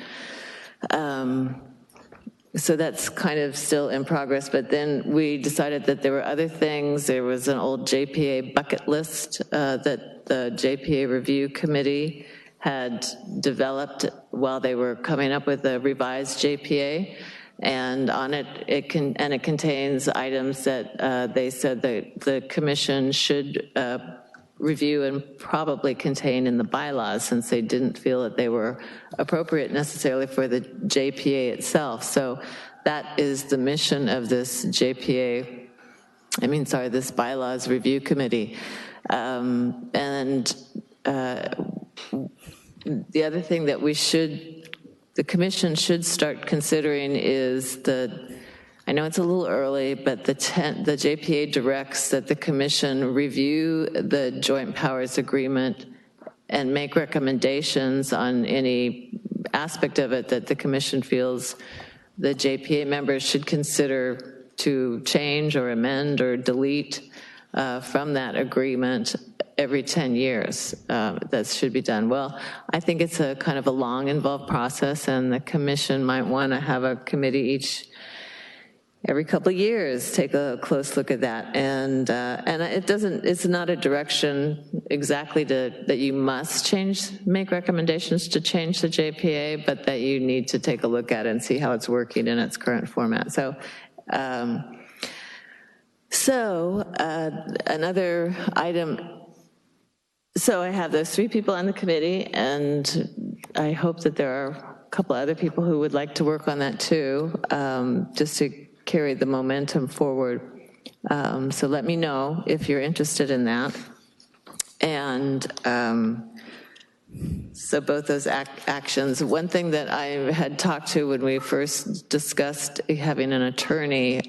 So that's kind of still in progress, but then we decided that there were other things. There was an old JPA bucket list that the JPA review committee had developed while they were coming up with a revised JPA. And on it, it contains items that they said that the commission should review and probably contain in the bylaws, since they didn't feel that they were appropriate necessarily for the JPA itself. So that is the mission of this this bylaws review committee. The other thing that the commission should start considering is I know it's a little early, but the JPA directs that the commission review the joint powers agreement and make recommendations on any aspect of it that the commission feels the JPA members should consider to change or amend or delete from that agreement every 10 years. That should be done. Well, I think it's a kind of a long, involved process, and the commission might want to have a committee every couple of years, take a close look at that. And it's not a direction exactly that you must make recommendations to change the JPA, but that you need to take a look at it and see how it's working in its current format. So, another item. So I have those 3 people on the committee, and I hope that there are a couple other people who would like to work on that too, just to carry the momentum forward. So let me know if you're interested in that. And so both those actions. One thing that I had talked to when we first discussed having an attorney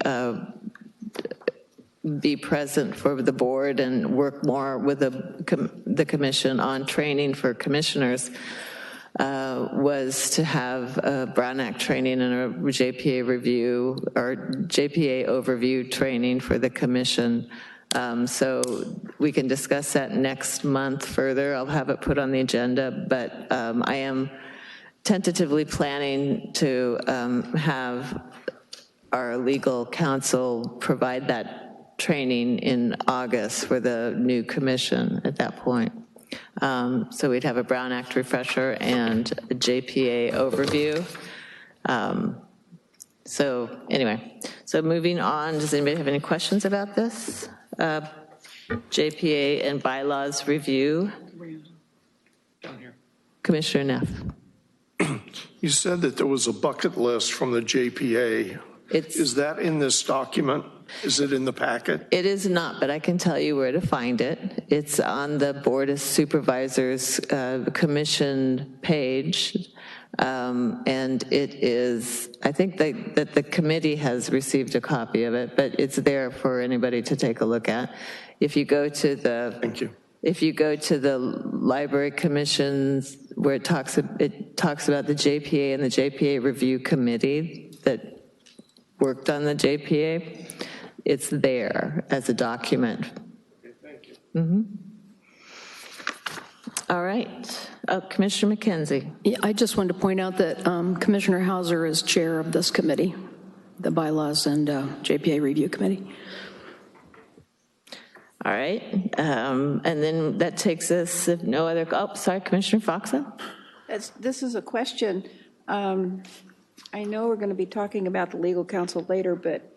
be present for the board and work more with the commission on training for commissioners was to have a Brown Act training and a JPA review or JPA overview training for the commission. So we can discuss that next month further. I'll have it put on the agenda, but I am tentatively planning to have our legal counsel provide that training in August for the new commission at that point. So we'd have a Brown Act refresher and a JPA overview. So anyway, so moving on, does anybody have any questions about this? JPA and bylaws review. Commissioner Neff. You said that there was a bucket list from the JPA. Is that in this document? Is it in the packet? It is not, but I can tell you where to find it. It's on the Board of Supervisors commission page, and it is, I think that the committee has received a copy of it, but it's there for anybody to take a look at. If you go to the, thank you. If you go to the Library Commissions, where it talks about the JPA and the JPA Review Committee that worked on the JPA, it's there as a document. Okay, thank you. Mm-hmm. All right. Commissioner McKenzie. Yeah, I just wanted to point out that Commissioner Hauser is chair of this committee, the Bylaws and JPA Review Committee. All right. And then that takes us, if no other, sorry, Commissioner Foxa? This is a question. I know we're going to be talking about the legal counsel later, but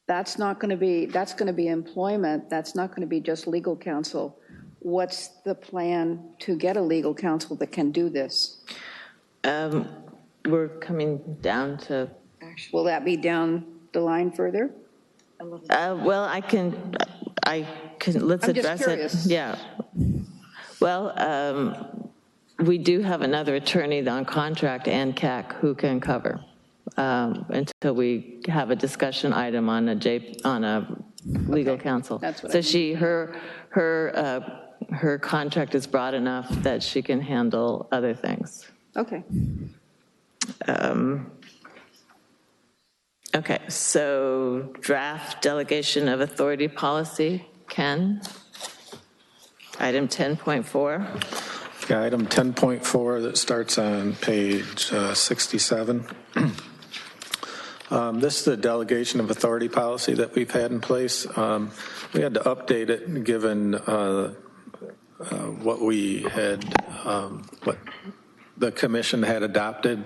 that's going to be employment. That's not going to be just legal counsel. What's the plan to get a legal counsel that can do this? We're coming down to. Will that be down the line further? Well, I can, let's address it. Yeah. Well, we do have another attorney on contract, Ann Cack, who can cover until we have a discussion item on a legal counsel. That's what so her contract is broad enough that she can handle other things. Okay. Okay, so draft delegation of authority policy, Ken. Item 10.4. Yeah, item 10.4 that starts on page 67. This is the delegation of authority policy that we've had in place. We had to update it given what the commission had adopted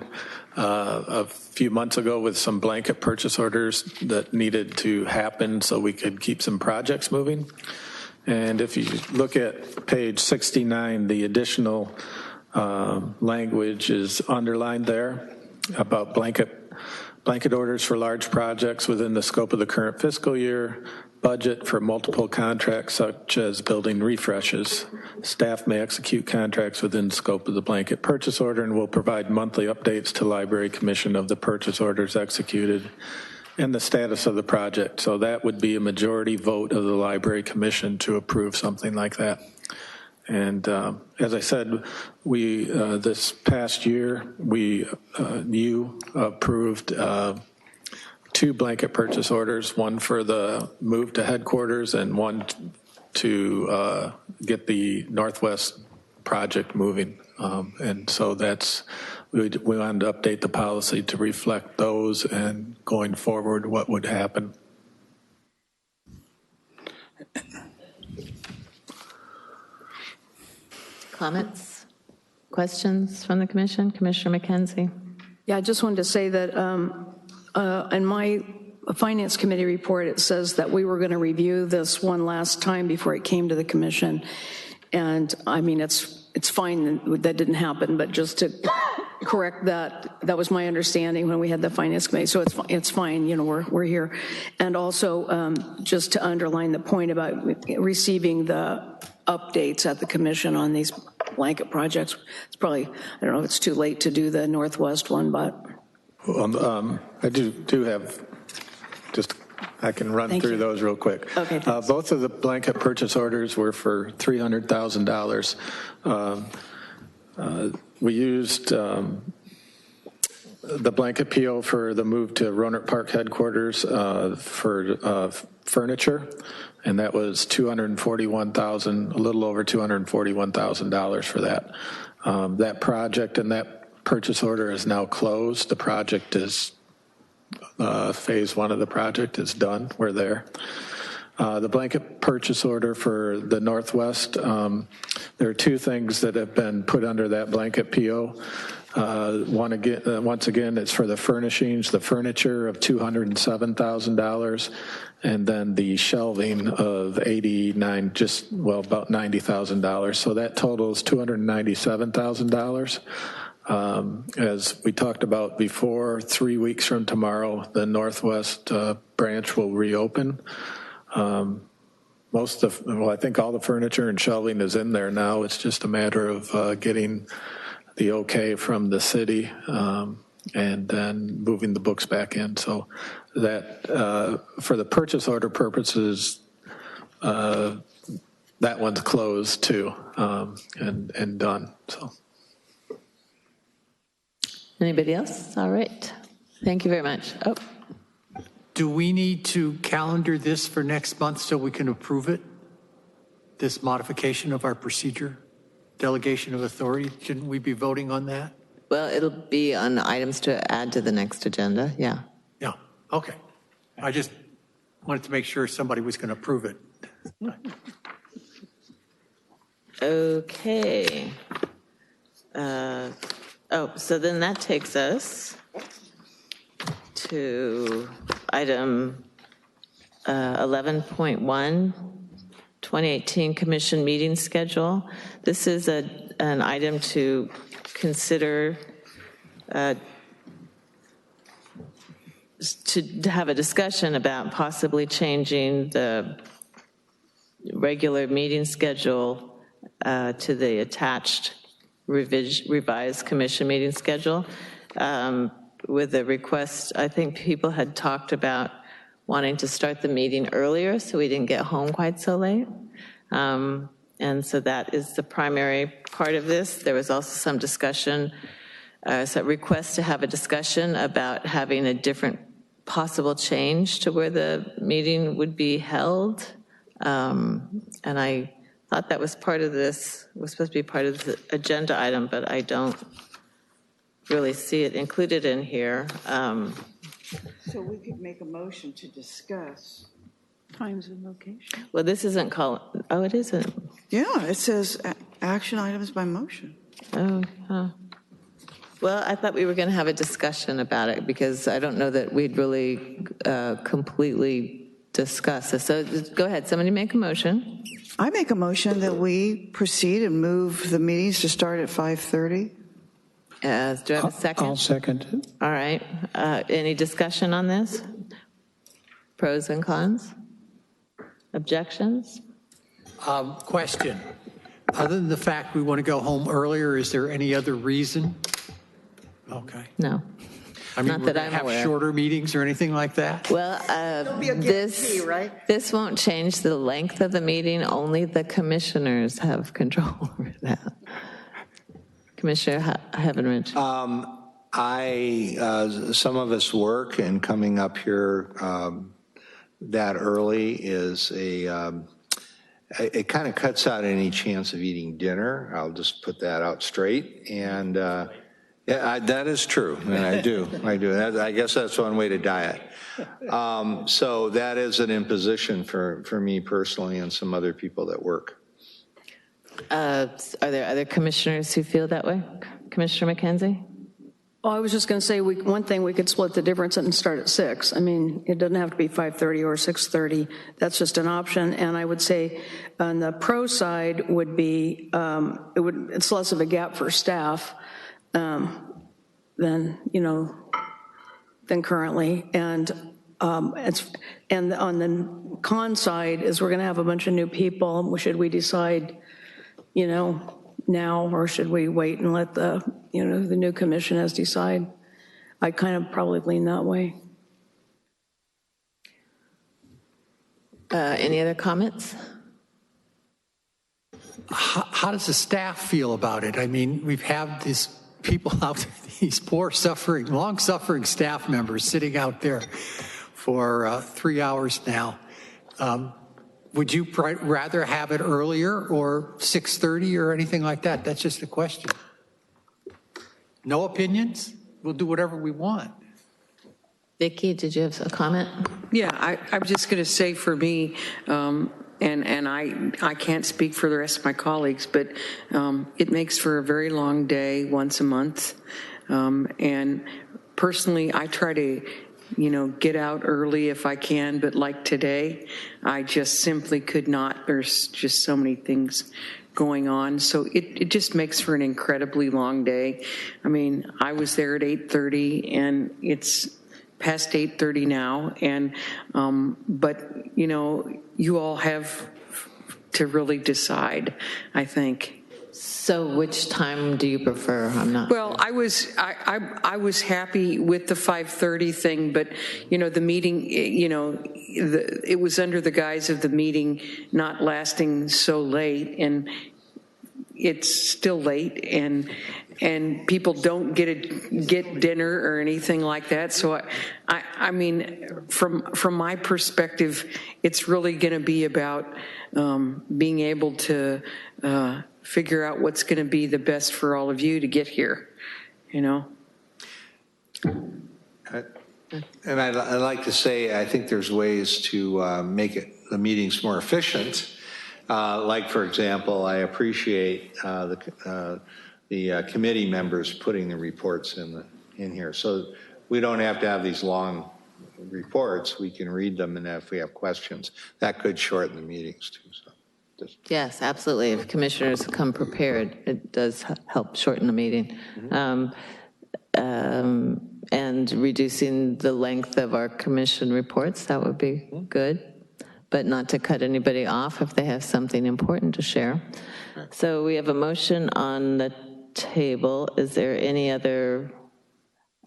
a few months ago with some blanket purchase orders that needed to happen so we could keep some projects moving. And if you look at page 69, the additional language is underlined there about blanket orders for large projects within the scope of the current fiscal year, budget for multiple contracts such as building refreshes. Staff may execute contracts within the scope of the blanket purchase order and will provide monthly updates to Library Commission of the purchase orders executed and the status of the project. So that would be a majority vote of the Library Commission to approve something like that. And as I said, we this past year, you approved 2 blanket purchase orders, one for the move to headquarters and one to get the Northwest project moving. And so that's we wanted to update the policy to reflect those, and going forward, what would happen. Comments, questions from the commission? Commissioner McKenzie. Yeah, I just wanted to say that in my Finance Committee report, it says that we were going to review this one last time before it came to the commission. And I mean, it's fine that didn't happen, but just to correct that, that was my understanding when we had the Finance Committee. So it's fine, you know, we're here. And also just to underline the point about receiving the updates at the commission on these blanket projects. It's probably, I don't know if it's too late to do the Northwest one, but. I do have, just, I can run through those real quick. Okay, both of the blanket purchase orders were for $300,000. We used the blanket PO for the move to Roanoke Park headquarters for furniture, and that was $241,000, a little over $241,000 for that. That project and that purchase order is now closed. The project is, phase one of the project is done. We're there. The blanket purchase order for the Northwest, there are two things that have been put under that blanket PO. Once again, it's for the furnishings, the furniture of $207,000, and then the shelving of about $90,000. So that totals $297,000. As we talked about before, 3 weeks from tomorrow, the Northwest branch will reopen. I think all the furniture and shelving is in there now. It's just a matter of getting the okay from the city and then moving the books back in. So that, for the purchase order purposes, that one's closed too and done. So. Anybody else? All right. Thank you very much. Oh. Do we need to calendar this for next month so we can approve it? This modification of our procedure, delegation of authority, shouldn't we be voting on that? Well, it'll be on items to add to the next agenda, yeah. Yeah, okay. I just wanted to make sure somebody was going to approve it. Okay. So then that takes us to item 11.1, 2018 Commission meeting schedule. This is an item to consider to have a discussion about possibly changing the regular meeting schedule to the attached revised commission meeting schedule with a request. I think people had talked about wanting to start the meeting earlier so we didn't get home quite so late. And so that is the primary part of this. There was also some discussion, so request to have a discussion about having a different possible change to where the meeting would be held. And I thought that was part of this, was supposed to be part of the agenda item, but I don't really see it included in here. So we could make a motion to discuss times and location. Well, this isn't called, oh, it isn't. Yeah, it says action items by motion. Oh, huh. Well, I thought we were going to have a discussion about it because I don't know that we'd really completely discuss this. So go ahead, somebody make a motion. I make a motion that we proceed and move the meetings to start at 5:30. Do I have a second? I'll second it. All right. Any discussion on this? Pros and cons? Objections? Question. Other than the fact we want to go home earlier, is there any other reason? Okay. No. I mean, Not we're that going I'm to have aware. shorter meetings or anything like that? Well, this won't change the length of the meeting. Only the commissioners have control over that. Commissioner Heavenridge. Some of us work, and coming up here that early is it kind of cuts out any chance of eating dinner. I'll just put that out straight. And Yeah, that is true, and I do. I guess that's one way to diet. So that is an imposition for me personally and some other people that work. Are there other commissioners who feel that way? Commissioner McKenzie? Well, I was just going to say, one thing, we could split the difference and start at 6. I mean, it doesn't have to be 5:30 or 6:30. That's just an option. And I would say on the pro side would be, it's less of a gap for staff than currently. And on the con side is we're going to have a bunch of new people. Should we decide, now, or should we wait and let the new commissioners decide? I kind of probably lean that way. Any other comments? How does the staff feel about it? I mean, we've had these people out there, these poor long-suffering staff members sitting out there for 3 hours now. Would you rather have it earlier or 6:30 or anything like that? That's just a question. No opinions? We'll do whatever we want. Vicki, did you have a comment? Yeah, I was just going to say for me, and I can't speak for the rest of my colleagues, but it makes for a very long day once a month. And personally, I try to get out early if I can, but like today, I just simply could not. There's just so many things going on. So it just makes for an incredibly long day. I mean, I was there at 8:30 and it's past 8:30 now. And, but you all have to really decide, I think. So which time do you prefer? I'm not. Well, I was happy with the 5:30 thing, but the meeting, it was under the guise of the meeting not lasting so late, and it's still late, and people don't get dinner or anything like that. So I mean, from my perspective, it's really going to be about being able to figure out what's going to be the best for all of you to get here, And I'd like to say, I think there's ways to make the meetings more efficient. Like, for example, I appreciate the committee members putting the reports in here. So we don't have to have these long reports. We can read them, and if we have questions, that could shorten the meetings too. So. Yes, absolutely. If commissioners come prepared, it does help shorten the meeting. And reducing the length of our commission reports, that would be good, but not to cut anybody off if they have something important to share. So we have a motion on the table. Is there any other?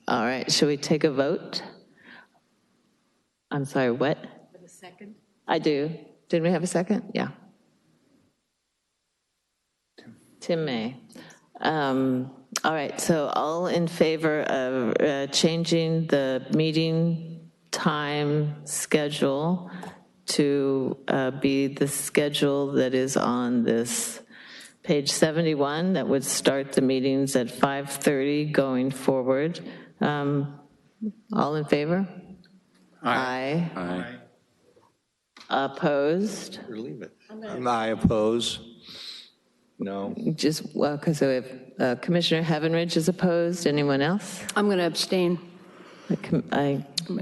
All right, should we take a vote? I'm sorry, what? For the second? I do. Didn't we have a second? Yeah. Tim May. All right, so all in favor of changing the meeting time schedule to be the schedule that is on this page 71 that would start the meetings at 5:30 going forward. All in favor? Aye. Aye. Opposed? Leave it. I oppose. No. Just, well, because we have Commissioner Heavenridge is opposed. Anyone else? I'm going to abstain.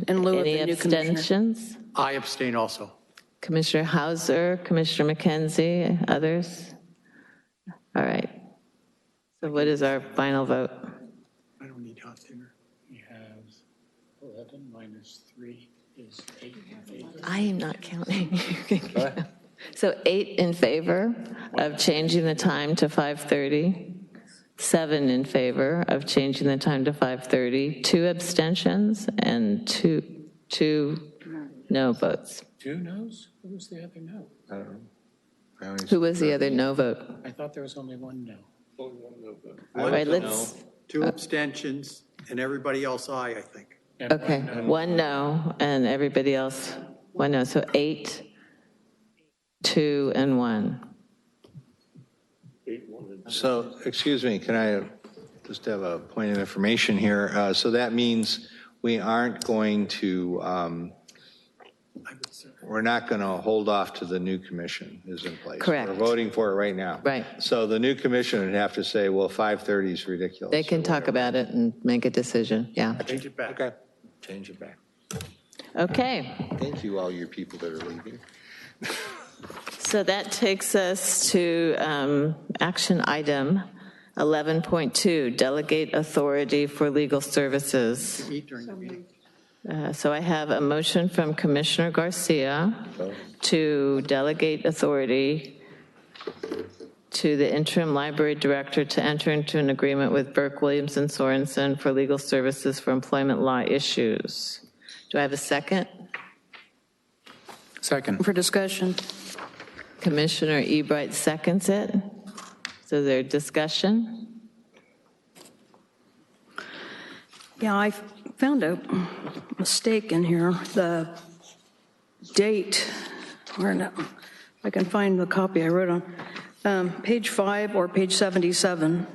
In lieu of the new abstentions? I abstain also. Commissioner Hauser, Commissioner McKenzie, others? All right. So what is our final vote? I don't need hot dinner. We have 11 minus 3 is 8 in favor. I am not counting. So 8 in favor of changing the time to 5:30, 7 in favor of changing the time to 5:30, 2 abstentions, and two no votes. 2 noes? Who was the other no? I don't know. Who was the other no vote? I thought there was only 1 no. Only one no vote. All right, let's. 2 abstentions, and everybody else aye, I think. Okay, 1 no, and everybody else 1 no. So 8, 2, and 1. So, excuse me, can I just have a point of information here. So that means we aren't going to, we're not going to hold off to the new commission is in place. Correct. We're voting for it right now. Right. So the new commission would have to say, well, 5:30 is ridiculous. They can talk about it and make a decision, yeah. Change it back. Okay. Change it back. Okay, Thank you, all your people that are leaving. so that takes us to action item 11.2, delegate authority for legal services. Eat during the meeting. So I have a motion from Commissioner Garcia to delegate authority to the interim library director to enter into an agreement with Burke, Williams, and Sorensen for legal services for employment law issues. Do I have a second? Second. For discussion. Commissioner Ebright seconds it. So there discussion? Yeah, I found a mistake in here. The date, where now? I can find the copy I wrote on. Page 5 or page 77.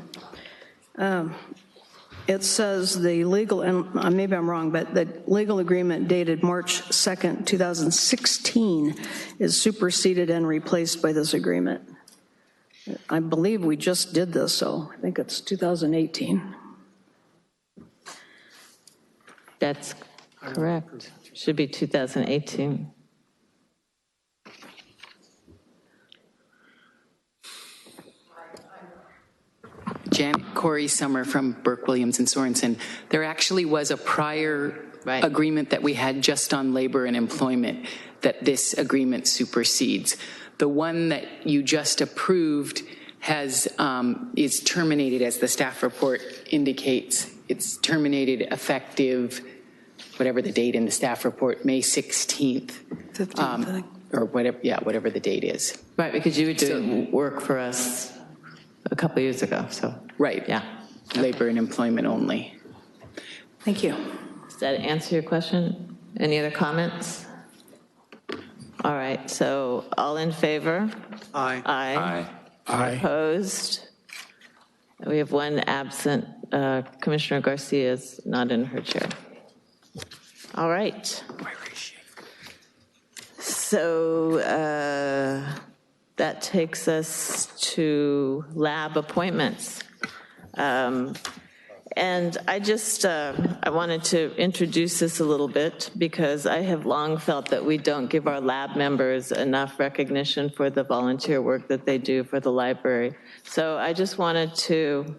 It says the legal, and maybe I'm wrong, but the legal agreement dated March 2nd, 2016 is superseded and replaced by this agreement. I believe we just did this, so I think it's 2018. That's correct. Should be 2018. Janet Corey Summer from Burke, Williams, and Sorensen. There actually was a prior agreement that we had just on labor and employment that this agreement supersedes. The one that you just approved has is terminated, as the staff report indicates. It's terminated effective, whatever the date in the staff report, May 16th. 15th, I think. Or whatever, yeah, whatever the date is. Right, because you were doing work for us a couple years ago, so. Right. Yeah. Labor and employment only. Thank you. Does that answer your question? Any other comments? All right, so all in favor? Aye. Aye. Aye. Opposed? We have one absent. Commissioner Garcia is not in her chair. All right. So that takes us to lab appointments. And I just, I wanted to introduce this a little bit because I have long felt that we don't give our lab members enough recognition for the volunteer work that they do for the library. So I just wanted to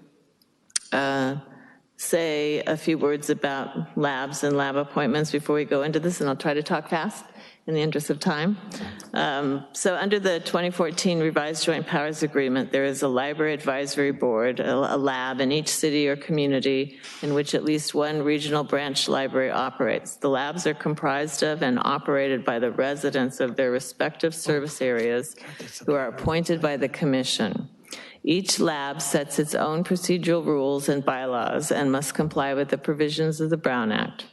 say a few words about labs and lab appointments before we go into this, and I'll try to talk fast in the interest of time. So under the 2014 Revised Joint Powers Agreement, there is a library advisory board, a lab in each city or community in which at least one regional branch library operates. The labs are comprised of and operated by the residents of their respective service areas who are appointed by the commission. Each lab sets its own procedural rules and bylaws and must comply with the provisions of the Brown Act.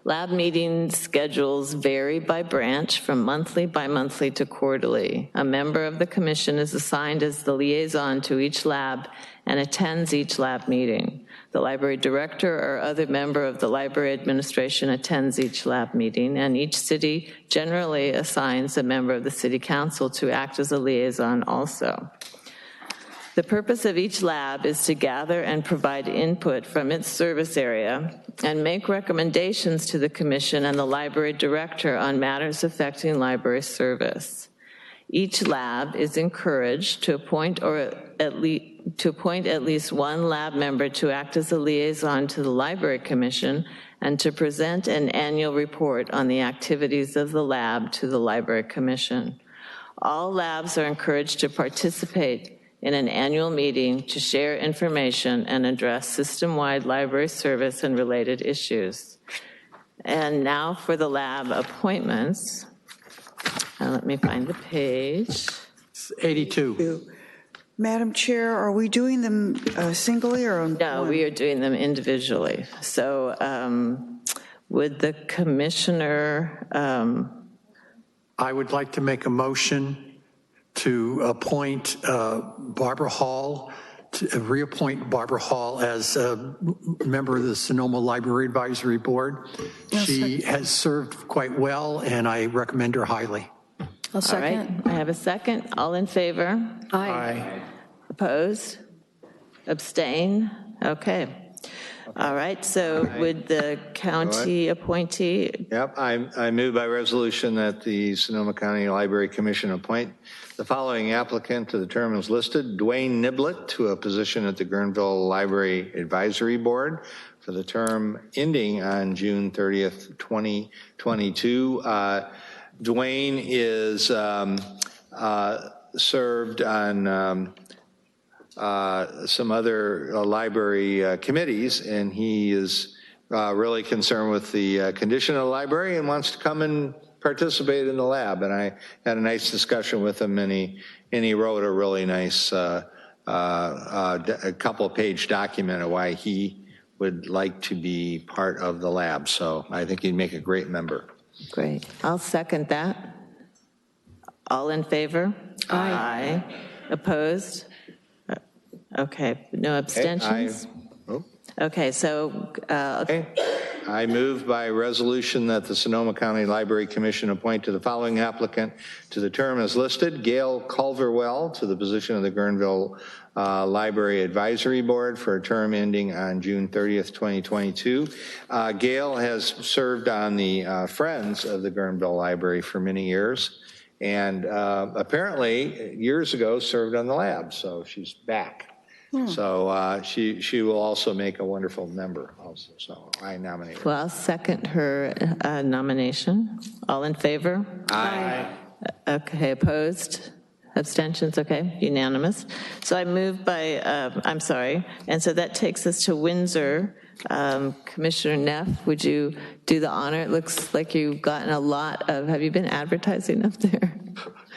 Lab meeting schedules vary by branch from monthly, bi-monthly to quarterly. A member of the commission is assigned as the liaison to each lab and attends each lab meeting. The library director or other member of the library administration attends each lab meeting, and each city generally assigns a member of the city council to act as a liaison also. The purpose of each lab is to gather and provide input from its service area and make recommendations to the commission and the library director on matters affecting library service. Each lab is encouraged to appoint at least one lab member to act as a liaison to the library commission and to present an annual report on the activities of the lab to the library commission. All labs are encouraged to participate in an annual meeting to share information and address system-wide library service and related issues. And now for the lab appointments. Let me find the page. 82. Madam Chair, are we doing them singly or on No, one? we are doing them individually. So would the commissioner... I would like to make a motion to appoint Barbara Hall to reappoint Barbara Hall as a member of the Sonoma Library Advisory Board. She has served quite well, and I recommend her highly. I'll second. All right, I have a second. All in favor? Aye. Opposed? Abstain? Okay. All right, so would the county appointee? Yep, I move by resolution that the Sonoma County Library Commission appoint the following applicant to the term as listed: Dwayne Niblett to a position at the Guerneville Library Advisory Board for the term ending on June 30th, 2022. Dwayne is served on some other library committees, and he is really concerned with the condition of the library and wants to come and participate in the lab. And I had a nice discussion with him, and he wrote a really nice a couple-page document of why he would like to be part of the lab. So I think he'd make a great member. Great. I'll second that. All in favor? Aye. Opposed? Okay, no abstentions? Okay, so... I move by resolution that the Sonoma County Library Commission appoint to the following applicant to the term as listed: Gail Culverwell to the position of the Guerneville Library Advisory Board for a term ending on June 30th, 2022. Gail has served on the Friends of the Guerneville Library for many years, and apparently years ago served on the lab, so she's back. So she will also make a wonderful member also. So I nominate her. Well, I'll second her nomination. All in favor? Aye. Okay, opposed? Abstentions? Okay, unanimous. So I move by, I'm sorry, and so that takes us to Windsor. Commissioner Neff, would you do the honor? It looks like you've gotten a lot of, have you been advertising up there?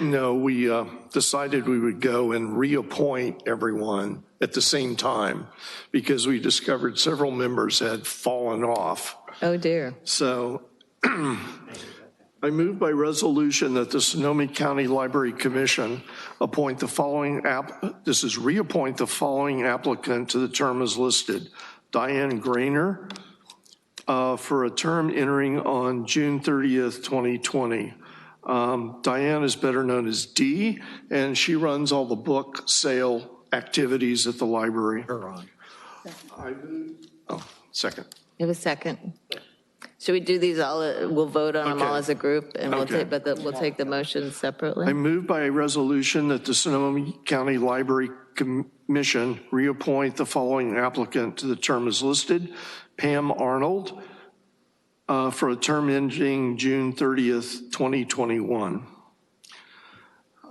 No, we decided we would go and reappoint everyone at the same time because we discovered several members had fallen off. Oh, dear. So I move by resolution that the Sonoma County Library Commission appoint the following reappoint the following applicant to the term as listed: Diane Grainer for a term entering on June 30th, 2020. Diane is better known as Dee, and she runs all the book sale activities at the library. I move, second. You have a second. Should we do these all, we'll vote on them all as a group, and we'll take the motions separately? I move by a resolution that the Sonoma County Library Commission reappoint the following applicant to the term as listed: Pam Arnold, for a term ending June 30th, 2021.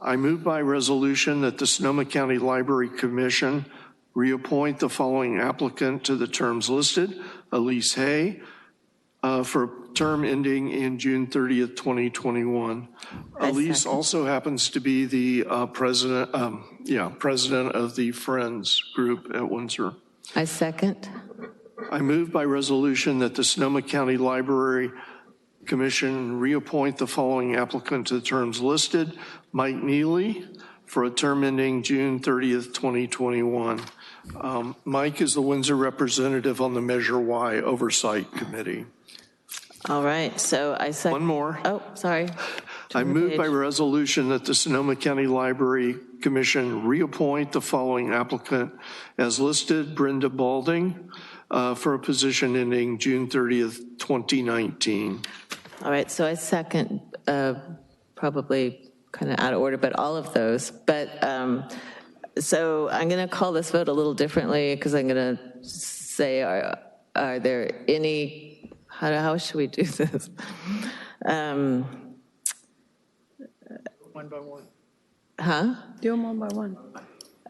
I move by resolution that the Sonoma County Library Commission reappoint the following applicant to the terms listed: Elise Hay, for a term ending in June 30th, 2021. Elise also happens to be the president of the Friends group at Windsor. I second. I move by resolution that the Sonoma County Library Commission reappoint the following applicant to the terms listed: Mike Neely, for a term ending June 30th, 2021. Mike is the Windsor representative on the Measure Y Oversight Committee. All right, so I second. One more. Oh, sorry. I move by resolution that the Sonoma County Library Commission reappoint the following applicant as listed: Brenda Balding, for a position ending June 30th, 2019. All right, so I second, probably kind of out of order, but all of those. But so I'm going to call this vote a little differently because I'm going to say, are there any, how should we do this? One by one. Huh? Do them one by one.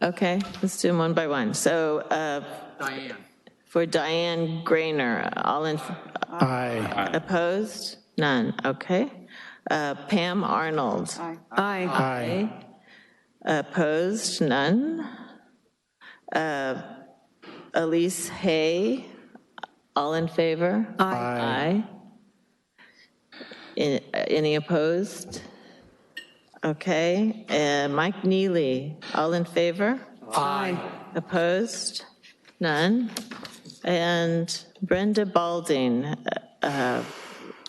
Okay, let's do them one by one. So Diane. For Diane Grainer, all in? Aye. Opposed? None. Okay. Pam Arnold. Aye. Aye. Opposed? None. Elise Hay. All in favor? Aye. Any opposed? Okay. Mike Neely. All in favor? Aye. Opposed? None. And Brenda Balding,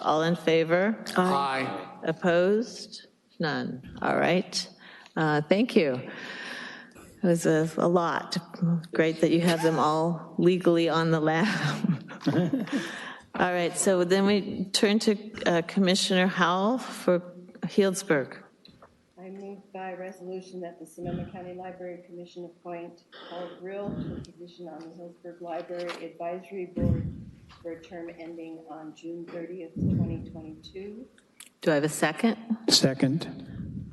all in favor? Aye. Opposed? None. All right. Thank you. It was a lot. Great that you have them all legally on the lab. All right, so then we turn to Commissioner Howell for Healdsburg. I move by resolution that the Sonoma County Library Commission appoint Paul Grill to the position on the Healdsburg Library Advisory Board for a term ending on June 30th, 2022. Do I have a second? Second.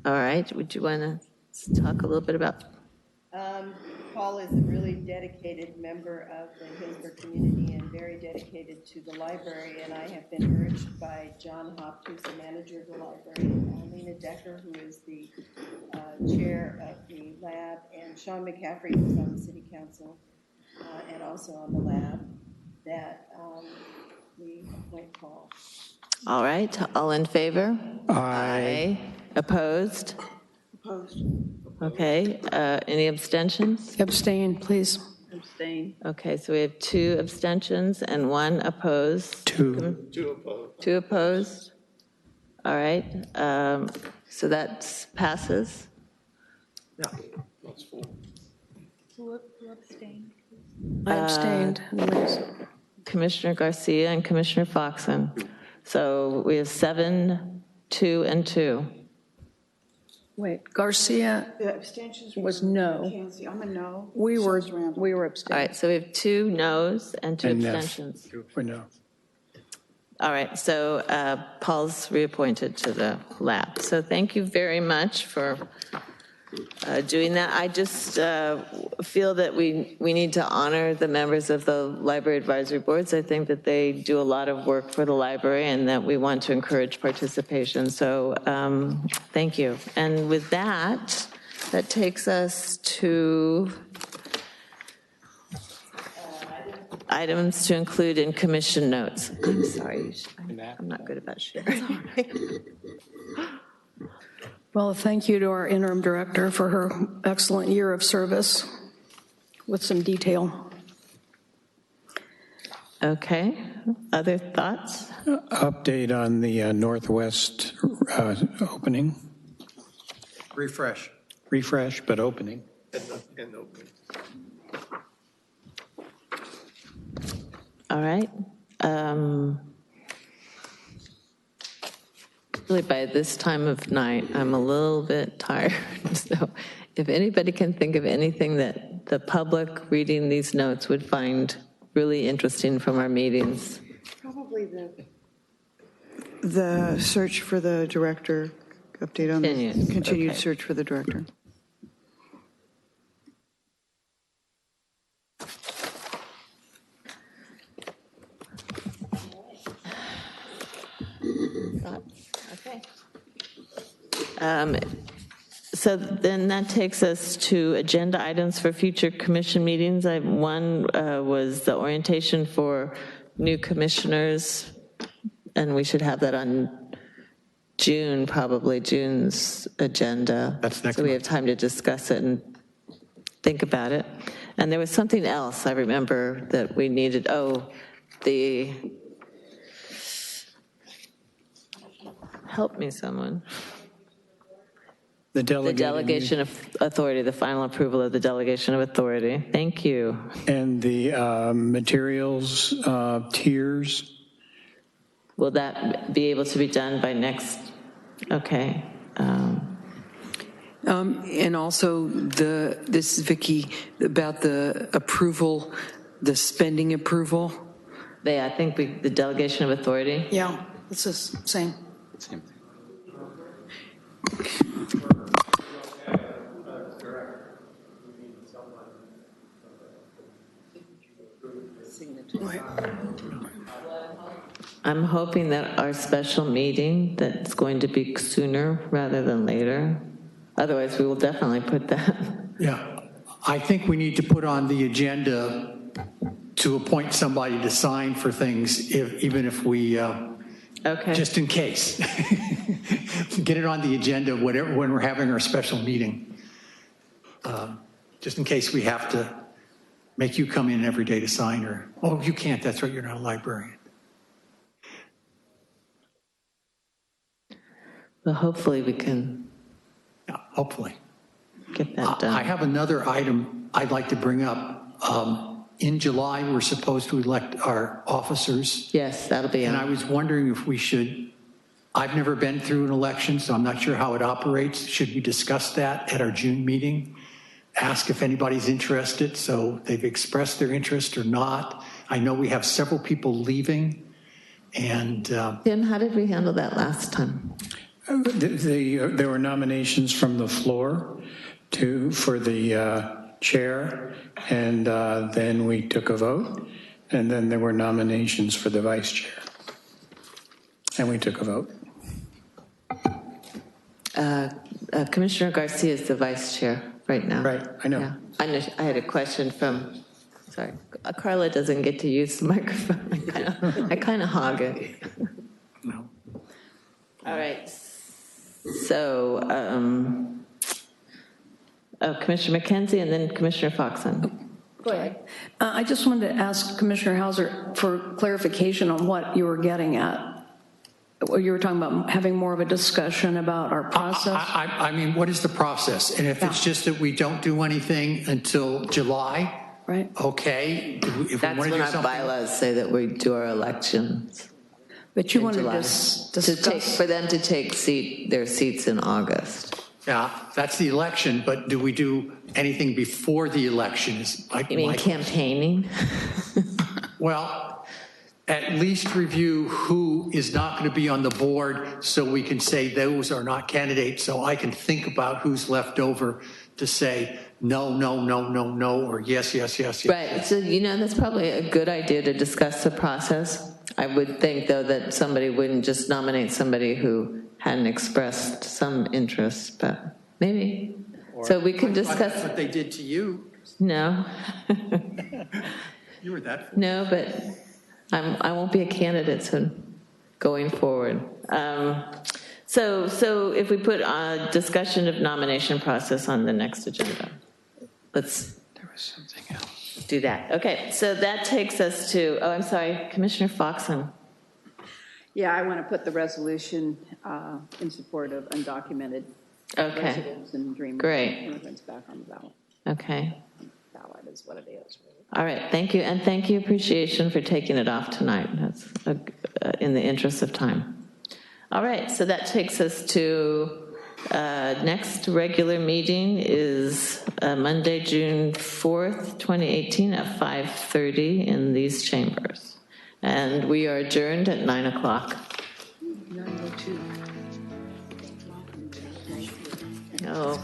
All right, would you want to talk a little bit about? Paul is a really dedicated member of the Healdsburg community and very dedicated to the library, and I have been urged by John Hopt, who's the manager of the library, and Lena Decker, who is the chair of the lab, and Sean McCaffrey, who's on the city council and also on the lab, that we appoint Paul. All right, all in favor? Aye. Opposed? Opposed. Okay, any abstentions? Abstain, please. Abstain. Okay, so we have 2 abstentions and 1 opposed. 2. 2 opposed. 2 opposed. All right, so that passes. Yeah, that's full. Who abstained? I abstained. Commissioner Garcia and Commissioner Foxen. So we have 7, 2, and 2. Wait, Garcia The abstentions was no. Mackenzie. I'm a no. We were So's Randall. we were All abstaining. right, so we have 2 noes and 2 And abstentions. For no. All right, so Paul's reappointed to the lab. So thank you very much for doing that. I just feel that we need to honor the members of the library advisory boards. I think that they do a lot of work for the library and that we want to encourage participation. So thank you. And with that, that takes us to items to include in commission notes. I'm sorry, I'm not good about sharing. Well, thank you to our interim director for her excellent year of service with some detail. Okay, other thoughts? Update on the Northwest opening. Refresh. Refresh, but opening. And open. All right. Really, by this time of night, I'm a little bit tired. So if anybody can think of anything that the public reading these notes would find really interesting from our meetings. Probably the search for the director, update on the continued Okay. search for the director. Okay. So then that takes us to agenda items for future commission meetings. One was the orientation for new commissioners, and we should have that on June, probably June's agenda. That's next So we month. have time to discuss it and think about it. And there was something else I remember that we needed. Help me, someone. The The delegation of authority, the final approval of the delegation of authority. Thank you. And the materials tiers. Will that be able to be done by next? Okay. And also, this is Vicki, about the approval, the spending approval. I think the delegation of authority. Yeah, it's the same. Same thing. I'm hoping that our special meeting, that's going to be sooner rather than later. Otherwise, we will definitely put that. Yeah, I think we need to put on the agenda to appoint somebody to sign for things, even if we, Okay. just in case. Get it on the agenda when we're having our special meeting. just in case we have to make you come in every day to sign, or, oh, you can't, that's right, you're not a librarian. Well, hopefully we can Yeah, hopefully. get that done. I have another item I'd like to bring up. In July, we're supposed to elect our officers. Yes, that'll be And on. I was wondering if we should, I've never been through an election, so I'm not sure how it operates. Should we discuss that at our June meeting? Ask if anybody's interested, so they've expressed their interest or not. I know we have several people leaving, and Tim, how did we handle that last time? There were nominations from the floor for the chair, and then we took a vote, and then there were nominations for the vice chair, and we took a vote. Commissioner Garcia is the vice chair right now. Right, I know. Yeah. I had a question from, sorry, Carla doesn't get to use the microphone. I kind of hog it. No. All right. So, Commissioner McKenzie and then Commissioner Foxen. Go ahead. I just wanted to ask Commissioner Hauser for clarification on what you were getting at. You were talking about having more of a discussion about our process. I mean, what is the process? And if it's just that we don't do anything until July, right? Okay. If That's we want to when do our something, bylaws say that we do our elections. But you in wanted July. to discuss. For them to take their seats in August. yeah, that's the election, but do we do anything before the election? You mean campaigning? Well, at least review who is not going to be on the board so we can say those are not candidates, so I can think about who's left over to say no, no, no, no, no, or yes, yes, yes, yes. Right, so that's probably a good idea to discuss the process. I would think, though, that somebody wouldn't just nominate somebody who hadn't expressed some interest, but maybe. So we can discuss. That's what they did to you. No. You were that. No, but I won't be a candidate so going forward. So if we put a discussion of nomination process on the next agenda, let's do that. Okay, so that takes us to, I'm sorry, Commissioner Foxen. Yeah, I want to put the resolution in support of undocumented residents and dream immigrants back on the ballot. Okay. Ballot is what it is, really. All right, thank you. And thank you, Appreciation, for taking it off tonight. That's in the interest of time. All right, so that takes us to next regular meeting is Monday, June 4th, 2018 at 5:30 in these chambers. And we are adjourned at 9 o'clock. 9:02. Oh.